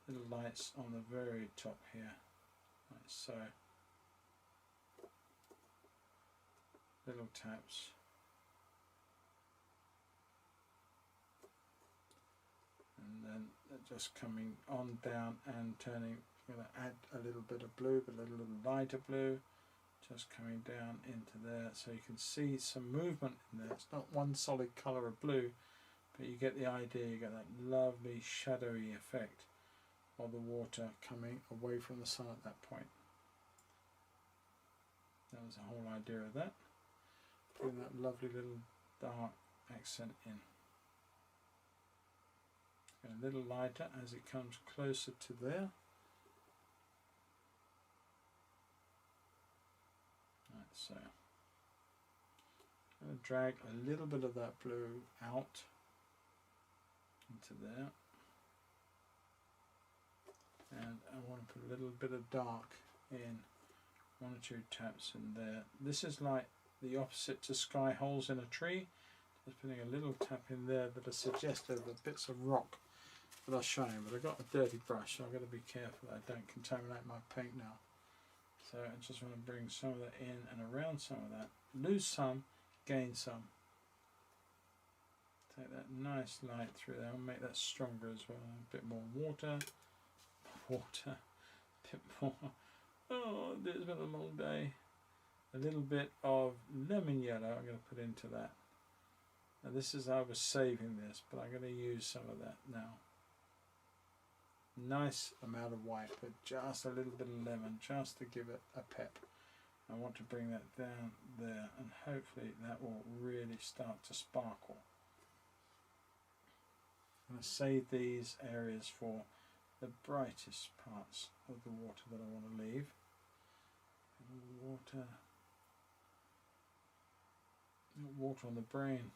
little lights on the very top here, like so. Little taps. And then just coming on down and turning. I'm going to add a little bit of blue, but a little lighter blue, just coming down into there, so you can see some movement in there. It's not one solid colour of blue. but you get the idea. You get that lovely shadowy effect of the water coming away from the sun at that point. That was the whole idea of that. Putting that lovely little dark accent in. Get a little lighter as it comes closer to there. Like so. I'm going to drag a little bit of that blue out into there. And I want to put a little bit of dark in, 1 or 2 taps in there. This is like the opposite to sky holes in a tree. Just putting a little tap in there that are suggestive of bits of rock that I'll show you. But I've got a dirty brush, so I've got to be careful that I don't contaminate my paint now. So I just want to bring some of that in and around some of that. Lose some, gain some. Take that nice light through there. I'll make that stronger as well. A bit more water. Water. A bit more. Oh, it's been a long day. A little bit of lemon yellow I'm going to put into that. Now this is, I was saving this, but I'm going to use some of that now. Nice amount of white, but just a little bit of lemon, just to give it a pep. I want to bring that down there, and hopefully that will really start to sparkle. I'm going to save these areas for the brightest parts of the water that I want to leave. Water on the brain.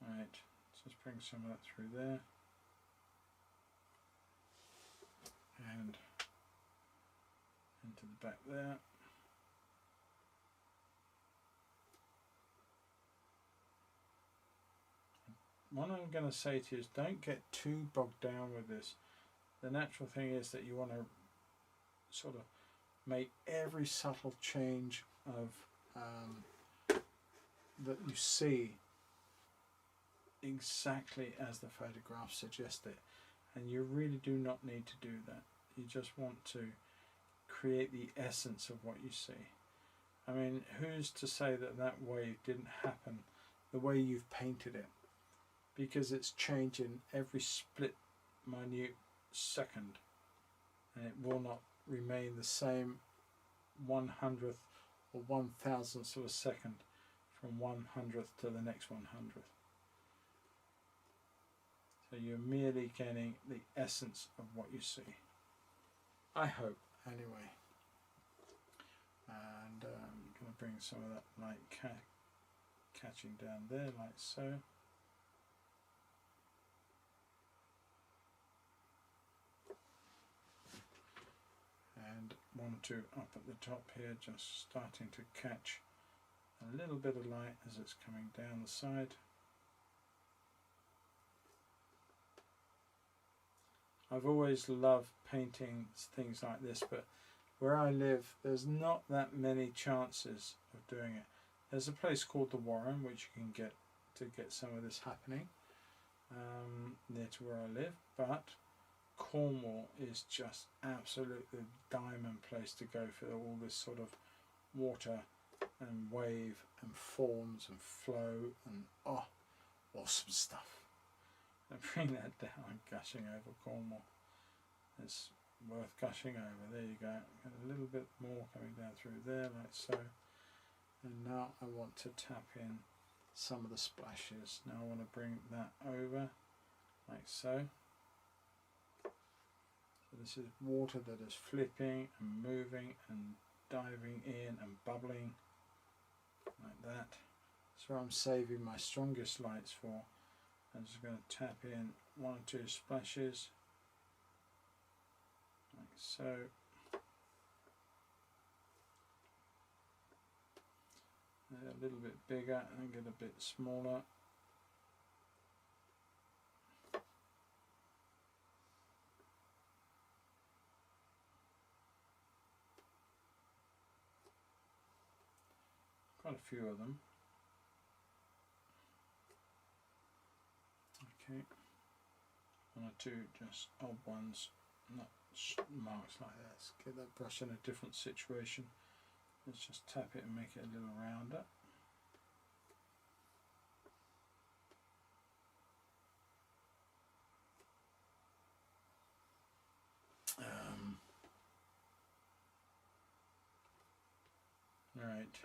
Right, just bring some of that through there. And into the back there. What I'm going to say to you is don't get too bogged down with this. The natural thing is that you want to sort of make every subtle change of that you see exactly as the photograph suggests it, and you really do not need to do that. You just want to create the essence of what you see. I mean, who's to say that that wave didn't happen the way you've painted it? Because it's changing every split minute second, and it will not remain the same 1/100th or 1,000th of a second from 1/100th to the next 100th. So you're merely getting the essence of what you see. I hope, anyway. And I'm going to bring some of that light catching down there, like so. And 1 or 2 up at the top here, just starting to catch a little bit of light as it's coming down the side. I've always loved painting things like this, but where I live there's not that many chances of doing it. There's a place called the Warren which you can get to get some of this happening near to where I live, but Cornwall is just absolutely the diamond place to go for all this sort of water and wave and forms and flow and awesome stuff. And bring that down, gushing over Cornwall. It's worth gushing over. There you go. Get a little bit more coming down through there, like so. And now I want to tap in some of the splashes. Now I want to bring that over, like so. So this is water that is flipping and moving and diving in and bubbling, like that. So I'm saving my strongest lights for. I'm just going to tap in 1 or 2 splashes, like so. They're a little bit bigger and get a bit smaller. Quite a few of them. Okay, 1 or 2 just odd ones, not marks like that. Let's get that brush in a different situation. Let's just tap it and make it a little rounder. Alright,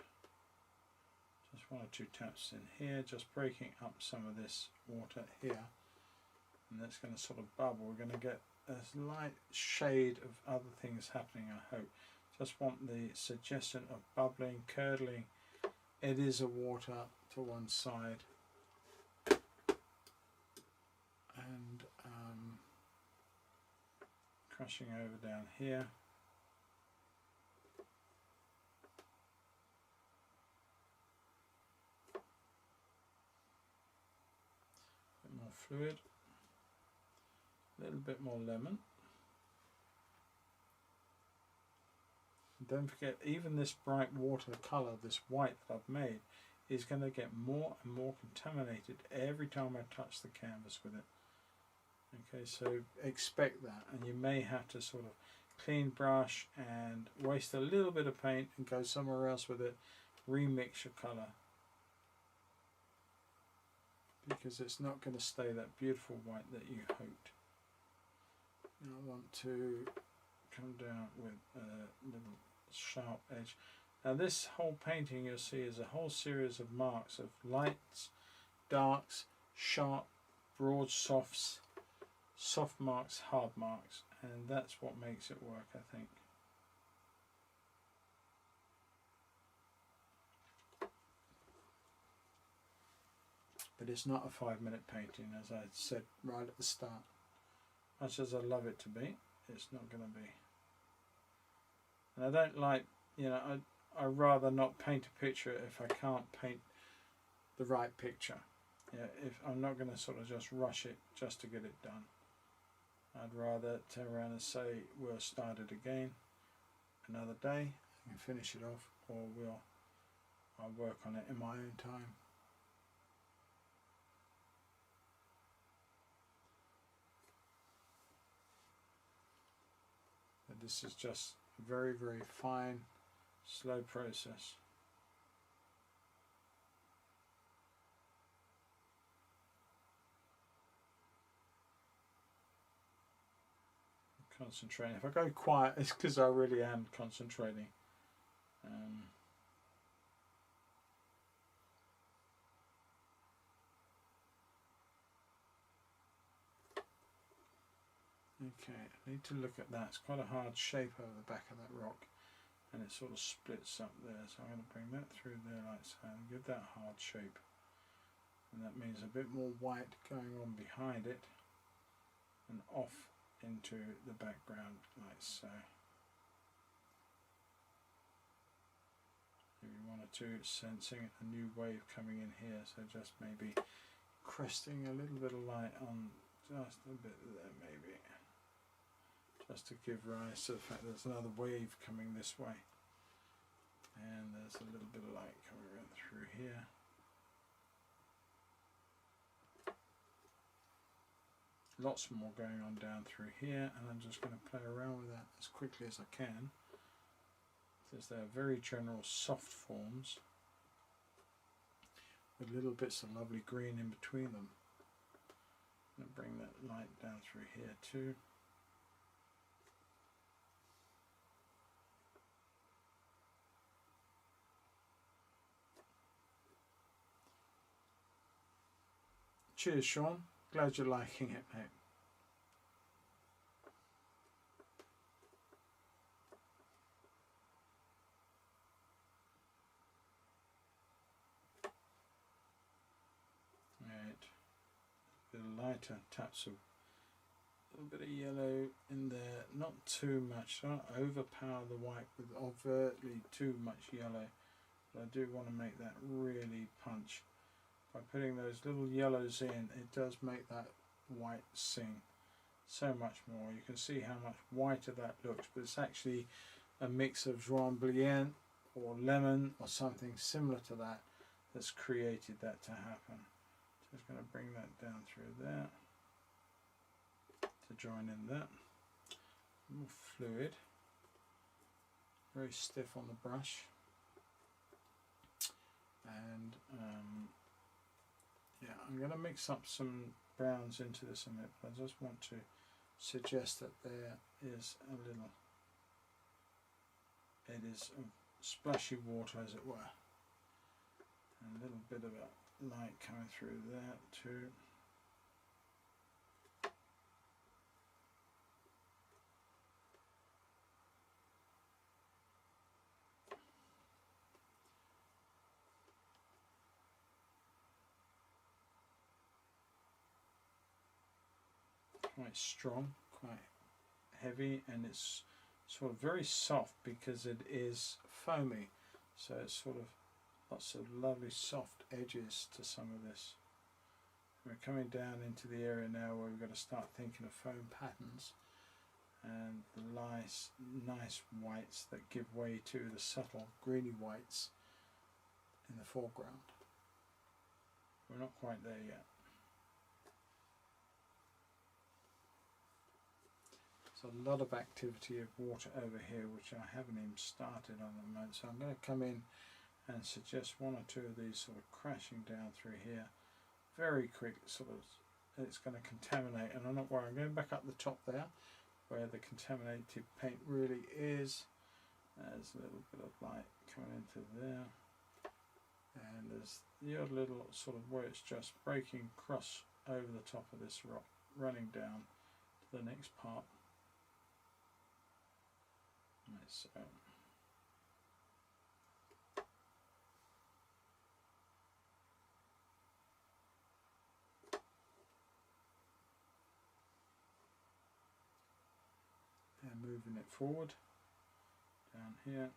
just one or two taps in here, just breaking up some of this water here, and that's going to sort of bubble. We're going to get a light shade of other things happening, I hope. Just want the suggestion of bubbling, curdling. It is a water to one side, and crushing over down here. A bit more fluid, a little bit more lemon. And don't forget, even this bright water colour, this white that I've made, is going to get more and more contaminated every time I touch the canvas with it. Okay, so expect that, and you may have to sort of clean brush and waste a little bit of paint and go somewhere else with it, remix your colour, because it's not going to stay that beautiful white that you hoped. Now I want to come down with a little sharp edge. Now this whole painting, you'll see, is a whole series of marks of lights, darks, sharp, broad softs, soft marks, hard marks, and that's what makes it work, I think. But it's not a 5-minute painting, as I said right at the start. Much as I love it to be, it's not going to be. And I don't like, you know, I'd rather not paint a picture if I can't paint the right picture. Yeah, if I'm not going to sort of just rush it just to get it done. I'd rather turn around and say we'll start it again another day and finish it off, or I'll work on it in my own time. But this is just a very, very fine, slow process. Concentrating. If I go quiet, it's because I really am concentrating. Okay, I need to look at that. It's quite a hard shape over the back of that rock, and it sort of splits up there. So I'm going to bring that through there like so and give that hard shape. And that means a bit more white going on behind it and off into the background like so. Maybe one or two, sensing a new wave coming in here, so just maybe cresting a little bit of light on just a bit there, maybe, just to give rise to the fact that there's another wave coming this way, and there's a little bit of light coming around through here. Lots more going on down through here, and I'm just going to play around with that as quickly as I can, because they're very general soft forms with little bits of lovely green in between them. I'm going to bring that light down through here too. Cheers, Sean. Glad you're liking it, mate. Right. A bit of lighter taps of a little bit of yellow in there. Not too much. Don't overpower the white with overtly too much yellow. But I do want to make that really punch. By putting those little yellows in, it does make that white sing so much more. You can see how much whiter that looks, but it's actually a mix of Joan Brilliant or lemon or something similar to that that's created that to happen. Just going to bring that down through there to join in that. More fluid, very stiff on the brush, and yeah, I'm going to mix up some browns into this a minute, but I just want to suggest that there is a little, it is splashy water, as it were. And a little bit of a light coming through there too. Quite strong, quite heavy, and it's sort of very soft because it is foamy, so it's sort of lots of lovely soft edges to some of this. We're coming down into the area now where we've got to start thinking of foam patterns and the nice whites that give way to the subtle greeny whites in the foreground. We're not quite there yet. A lot of activity of water over here, which I haven't even started on the moment, so I'm going to come in and suggest one or two of these sort of crashing down through here very quick. Sort of it's going to contaminate, and I'm not worried. I'm going back up the top there where the contaminated paint really is. There's a little bit of light coming into there, and there's the odd little sort of where it's just breaking across over the top of this rock, running down to the next part. So and moving it forward down here.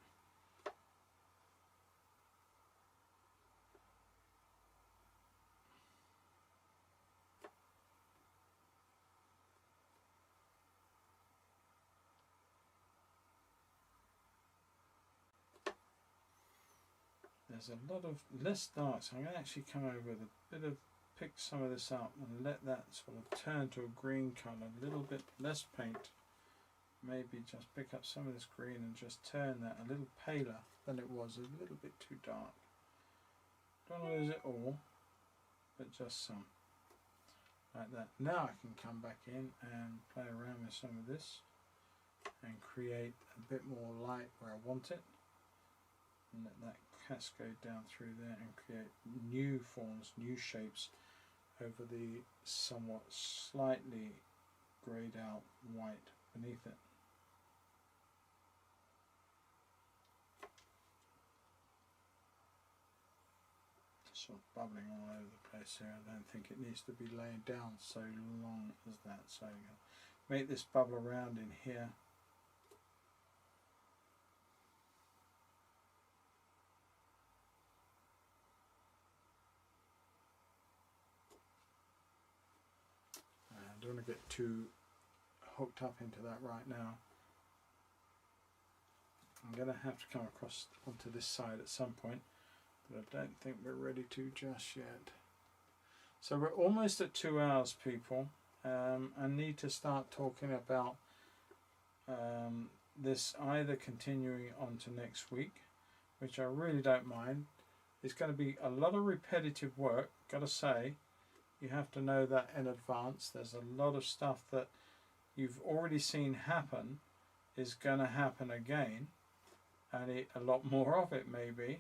There's a lot of less darks. I'm going to actually come over with a bit of, pick some of this up and let that sort of turn to a green colour, a little bit less paint. Maybe just pick up some of this green and just turn that a little paler than it was, a little bit too dark. Don't want to lose it all, but just some. Like that. Now I can come back in and play around with some of this and create a bit more light where I want it. And let that cascade down through there and create new forms, new shapes over the somewhat slightly greyed out white beneath it. Sort of bubbling all over the place here. I don't think it needs to be laid down so long as that. So make this bubble around in here. I don't want to get too hooked up into that right now. I'm going to have to come across onto this side at some point, but I don't think we're ready to just yet. So we're almost at 2 hours, people. I need to start talking about this either continuing on to next week, which I really don't mind. It's going to be a lot of repetitive work, gotta say. You have to know that in advance. There's a lot of stuff that you've already seen happen is going to happen again, and a lot more of it maybe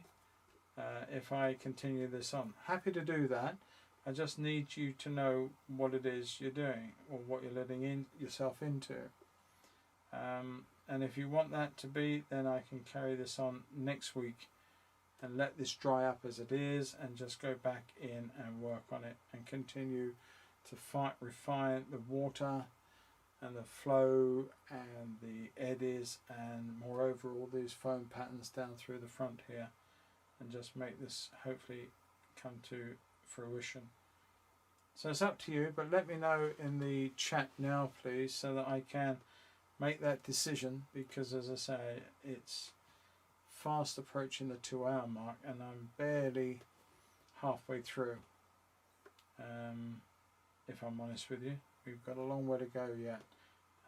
if I continue this on. Happy to do that. I just need you to know what it is you're doing or what you're letting yourself into. And if you want that to be, then I can carry this on next week and let this dry up as it is and just go back in and work on it and continue to refine the water and the flow and the eddies and moreover all these foam patterns down through the front here, and just make this hopefully come to fruition. So it's up to you, but let me know in the chat now please, so that I can make that decision, because as I say, it's fast approaching the 2 hour mark and I'm barely halfway through. If I'm honest with you, we've got a long way to go yet,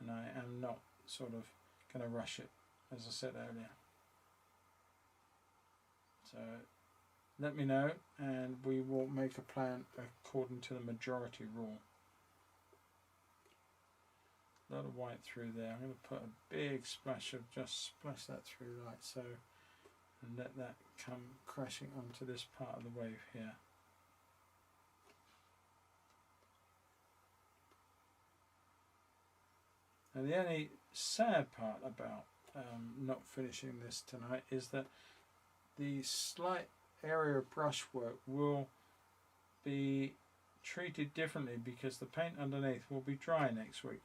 and I am not sort of going to rush it, as I said earlier. So let me know and we will make a plan according to the majority rule. A lot of white through there. I'm going to put a big splash of, just splash that through like so, and let that come crashing onto this part of the wave here. And the only sad part about not finishing this tonight is that the slight area of brushwork will be treated differently because the paint underneath will be dry next week.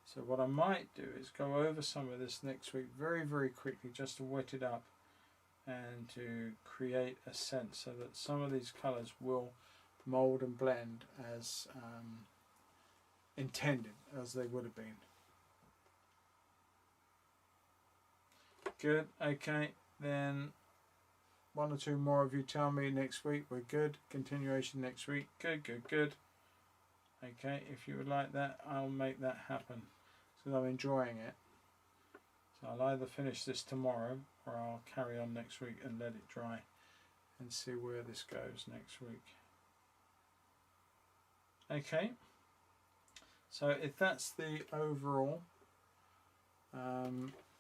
So what I might do is go over some of this next week very quickly, just to wet it up and to create a sense so that some of these colours will mould and blend as intended, as they would have been. Good, okay, then one or two more of you tell me next week we're good. Continuation next week. Good. Okay, if you would like that, I'll make that happen because I'm enjoying it. So I'll either finish this tomorrow or I'll carry on next week and let it dry and see where this goes next week. Okay, so if that's the overall,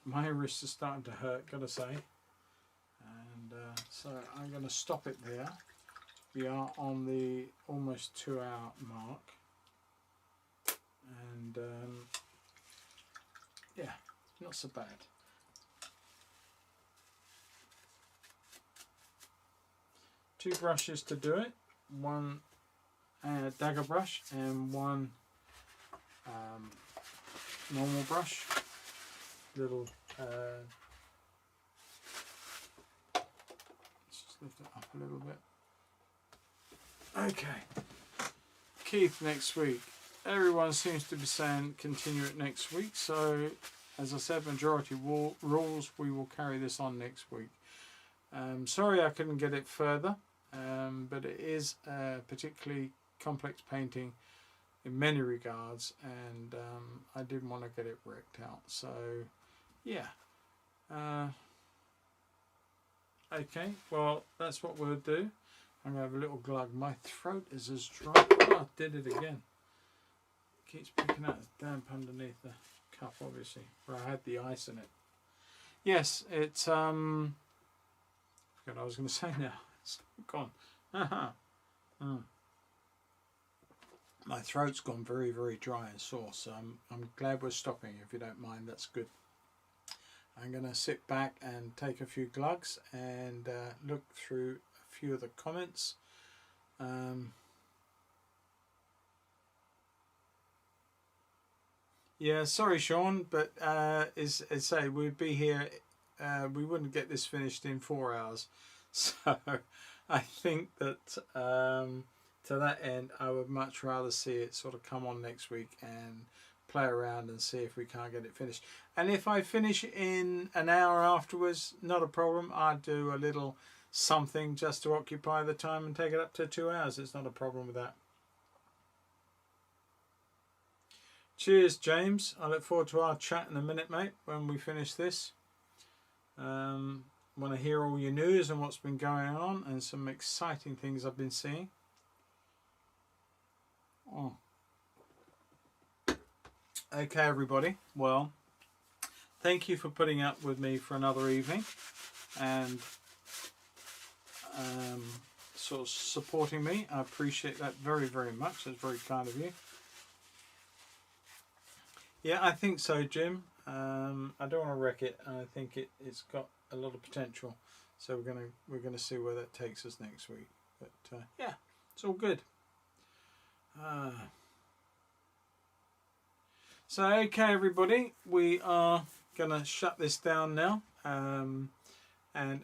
my wrist is starting to hurt, gotta say. And so I'm going to stop it there. We are on the almost 2-hour mark. And yeah, not so bad. Two brushes to do it. One dagger brush and one normal brush. Little lift it up a little bit. Okay, Keith next week. Everyone seems to be saying continue it next week, so as I said, majority rules, we will carry this on next week. Sorry I couldn't get it further, but it is a particularly complex painting in many regards, and I didn't want to get it wrecked out, so yeah. Okay, well, that's what we'll do. I'm going to have a little glug. My throat is as dry. Oh, I did it again. Keeps picking out the damp underneath the cup, obviously, where I had the ice in it. Yes, it's, I forgot what I was going to say now. It's gone. My throat's gone very dry and sore, so I'm glad we're stopping. If you don't mind, that's good. I'm going to sit back and take a few glugs and look through a few of the comments. Yeah, sorry Sean, but as say, we'd be here, we wouldn't get this finished in 4 hours. So I think that to that end, I would much rather see it sort of come on next week and play around and see if we can't get it finished. And if I finish in an hour afterwards, not a problem. I'd do a little something just to occupy the time and take it up to 2 hours. It's not a problem with that. Cheers, James. I look forward to our chat in a minute, mate, when we finish this. Want to hear all your news and what's been going on and some exciting things I've been seeing. Oh. Okay, everybody. Well, thank you for putting up with me for another evening and sort of supporting me. I appreciate that very much. That's very kind of you. Yeah, I think so, Jim. I don't want to wreck it, and I think it's got a lot of potential. So we're gonna see where that takes us next week. But yeah, it's all good. So okay, everybody, we are gonna shut this down now. And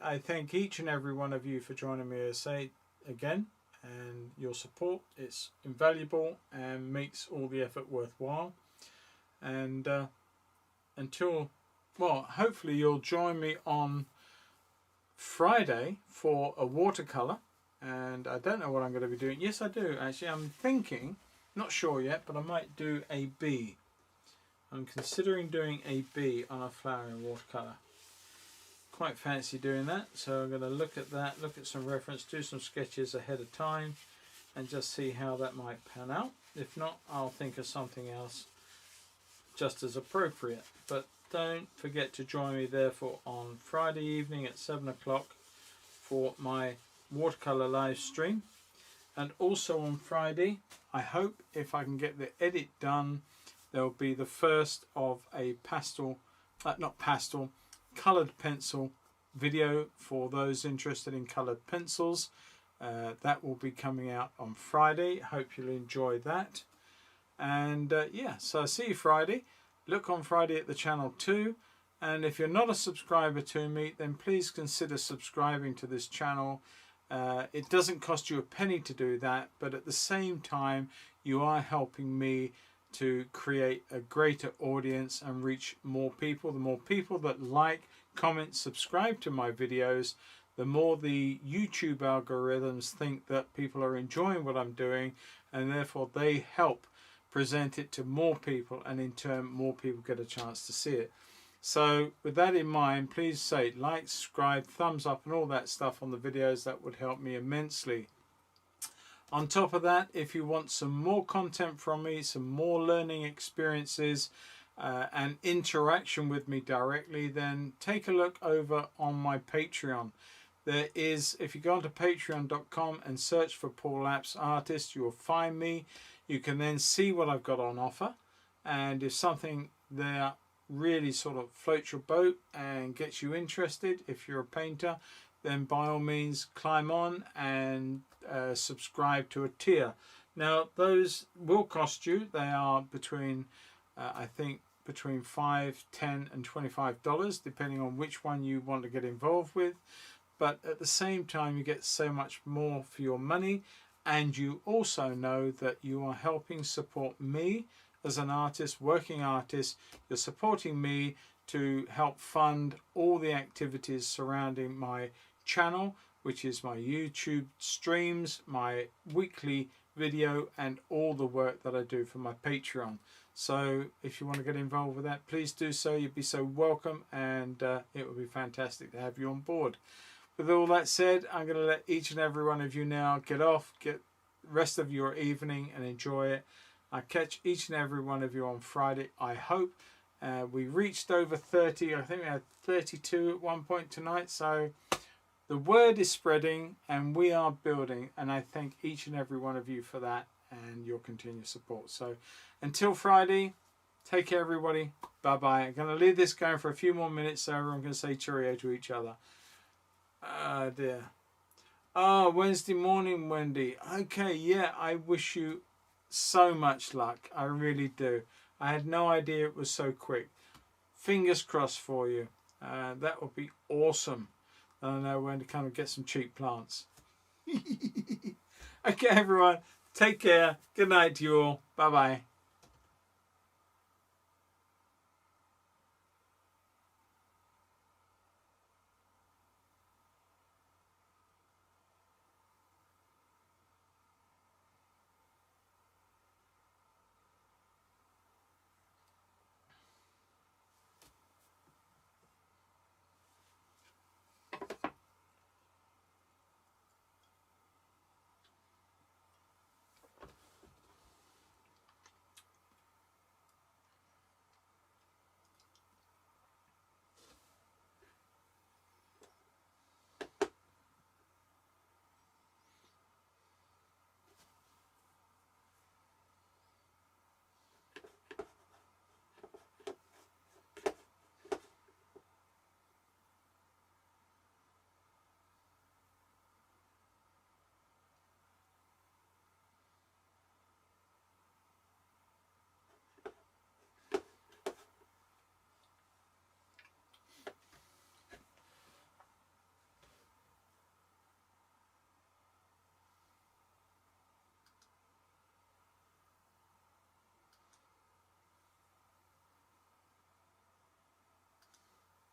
I thank each and every one of you for joining me, say again, and your support. It's invaluable and makes all the effort worthwhile. And until, well, hopefully you'll join me on Friday for a watercolour. And I don't know what I'm going to be doing. Yes, I do, actually. I'm thinking, not sure yet, but I might do a bee. I'm considering doing a bee on a flowering watercolour. Quite fancy doing that, so I'm going to look at that, look at some reference, do some sketches ahead of time, and just see how that might pan out. If not, I'll think of something else just as appropriate. But don't forget to join me therefore on Friday evening at 7 o'clock for my watercolour live stream. And also on Friday, I hope if I can get the edit done, there'll be the first of a coloured pencil video for those interested in coloured pencils. That will be coming out on Friday. Hope you'll enjoy that. And yeah, so I'll see you Friday. Look on Friday at the channel too. And if you're not a subscriber to me, then please consider subscribing to this channel. It doesn't cost you a penny to do that, but at the same time you are helping me to create a greater audience and reach more people. The more people that like, comment, subscribe to my videos, the more the YouTube algorithms think that people are enjoying what I'm doing, and therefore they help present it to more people, and in turn more people get a chance to see it. So with that in mind, please say like, subscribe, thumbs up and all that stuff on the videos. That would help me immensely. On top of that, if you want some more content from me, some more learning experiences and interaction with me directly, then take a look over on my Patreon. There is, if you go onto patreon.com and search for Paul Apps Artist, you will find me. You can then see what I've got on offer, and if something there really sort of floats your boat and gets you interested, if you're a painter, then by all means climb on and subscribe to a tier. Now those will cost you. They are between I think between $5, $10 and $25, depending on which one you want to get involved with. But at the same time you get so much more for your money, and you also know that you are helping support me as an artist, working artist. You're supporting me to help fund all the activities surrounding my channel, which is my YouTube streams, my weekly video, and all the work that I do for my Patreon. So if you want to get involved with that, please do so. You'd be so welcome, and it would be fantastic to have you on board. With all that said, I'm going to let each and every one of you now get off, get the rest of your evening and enjoy it. I'll catch each and every one of you on Friday, I hope. We reached over 30. I think we had 32 at one point tonight. So the word is spreading and we are building. And I thank each and every one of you for that and your continued support. So until Friday, take care, everybody. Bye-bye. I'm going to leave this going for a few more minutes so everyone can say cheerio to each other. Oh, dear. Oh, Wednesday morning, Wendy. Okay, yeah, I wish you so much luck. I really do. I had no idea it was so quick. Fingers crossed for you. That would be awesome. I don't know when to kind of get some cheap plants. Okay, everyone. Take care. Good night to you all. Bye-bye.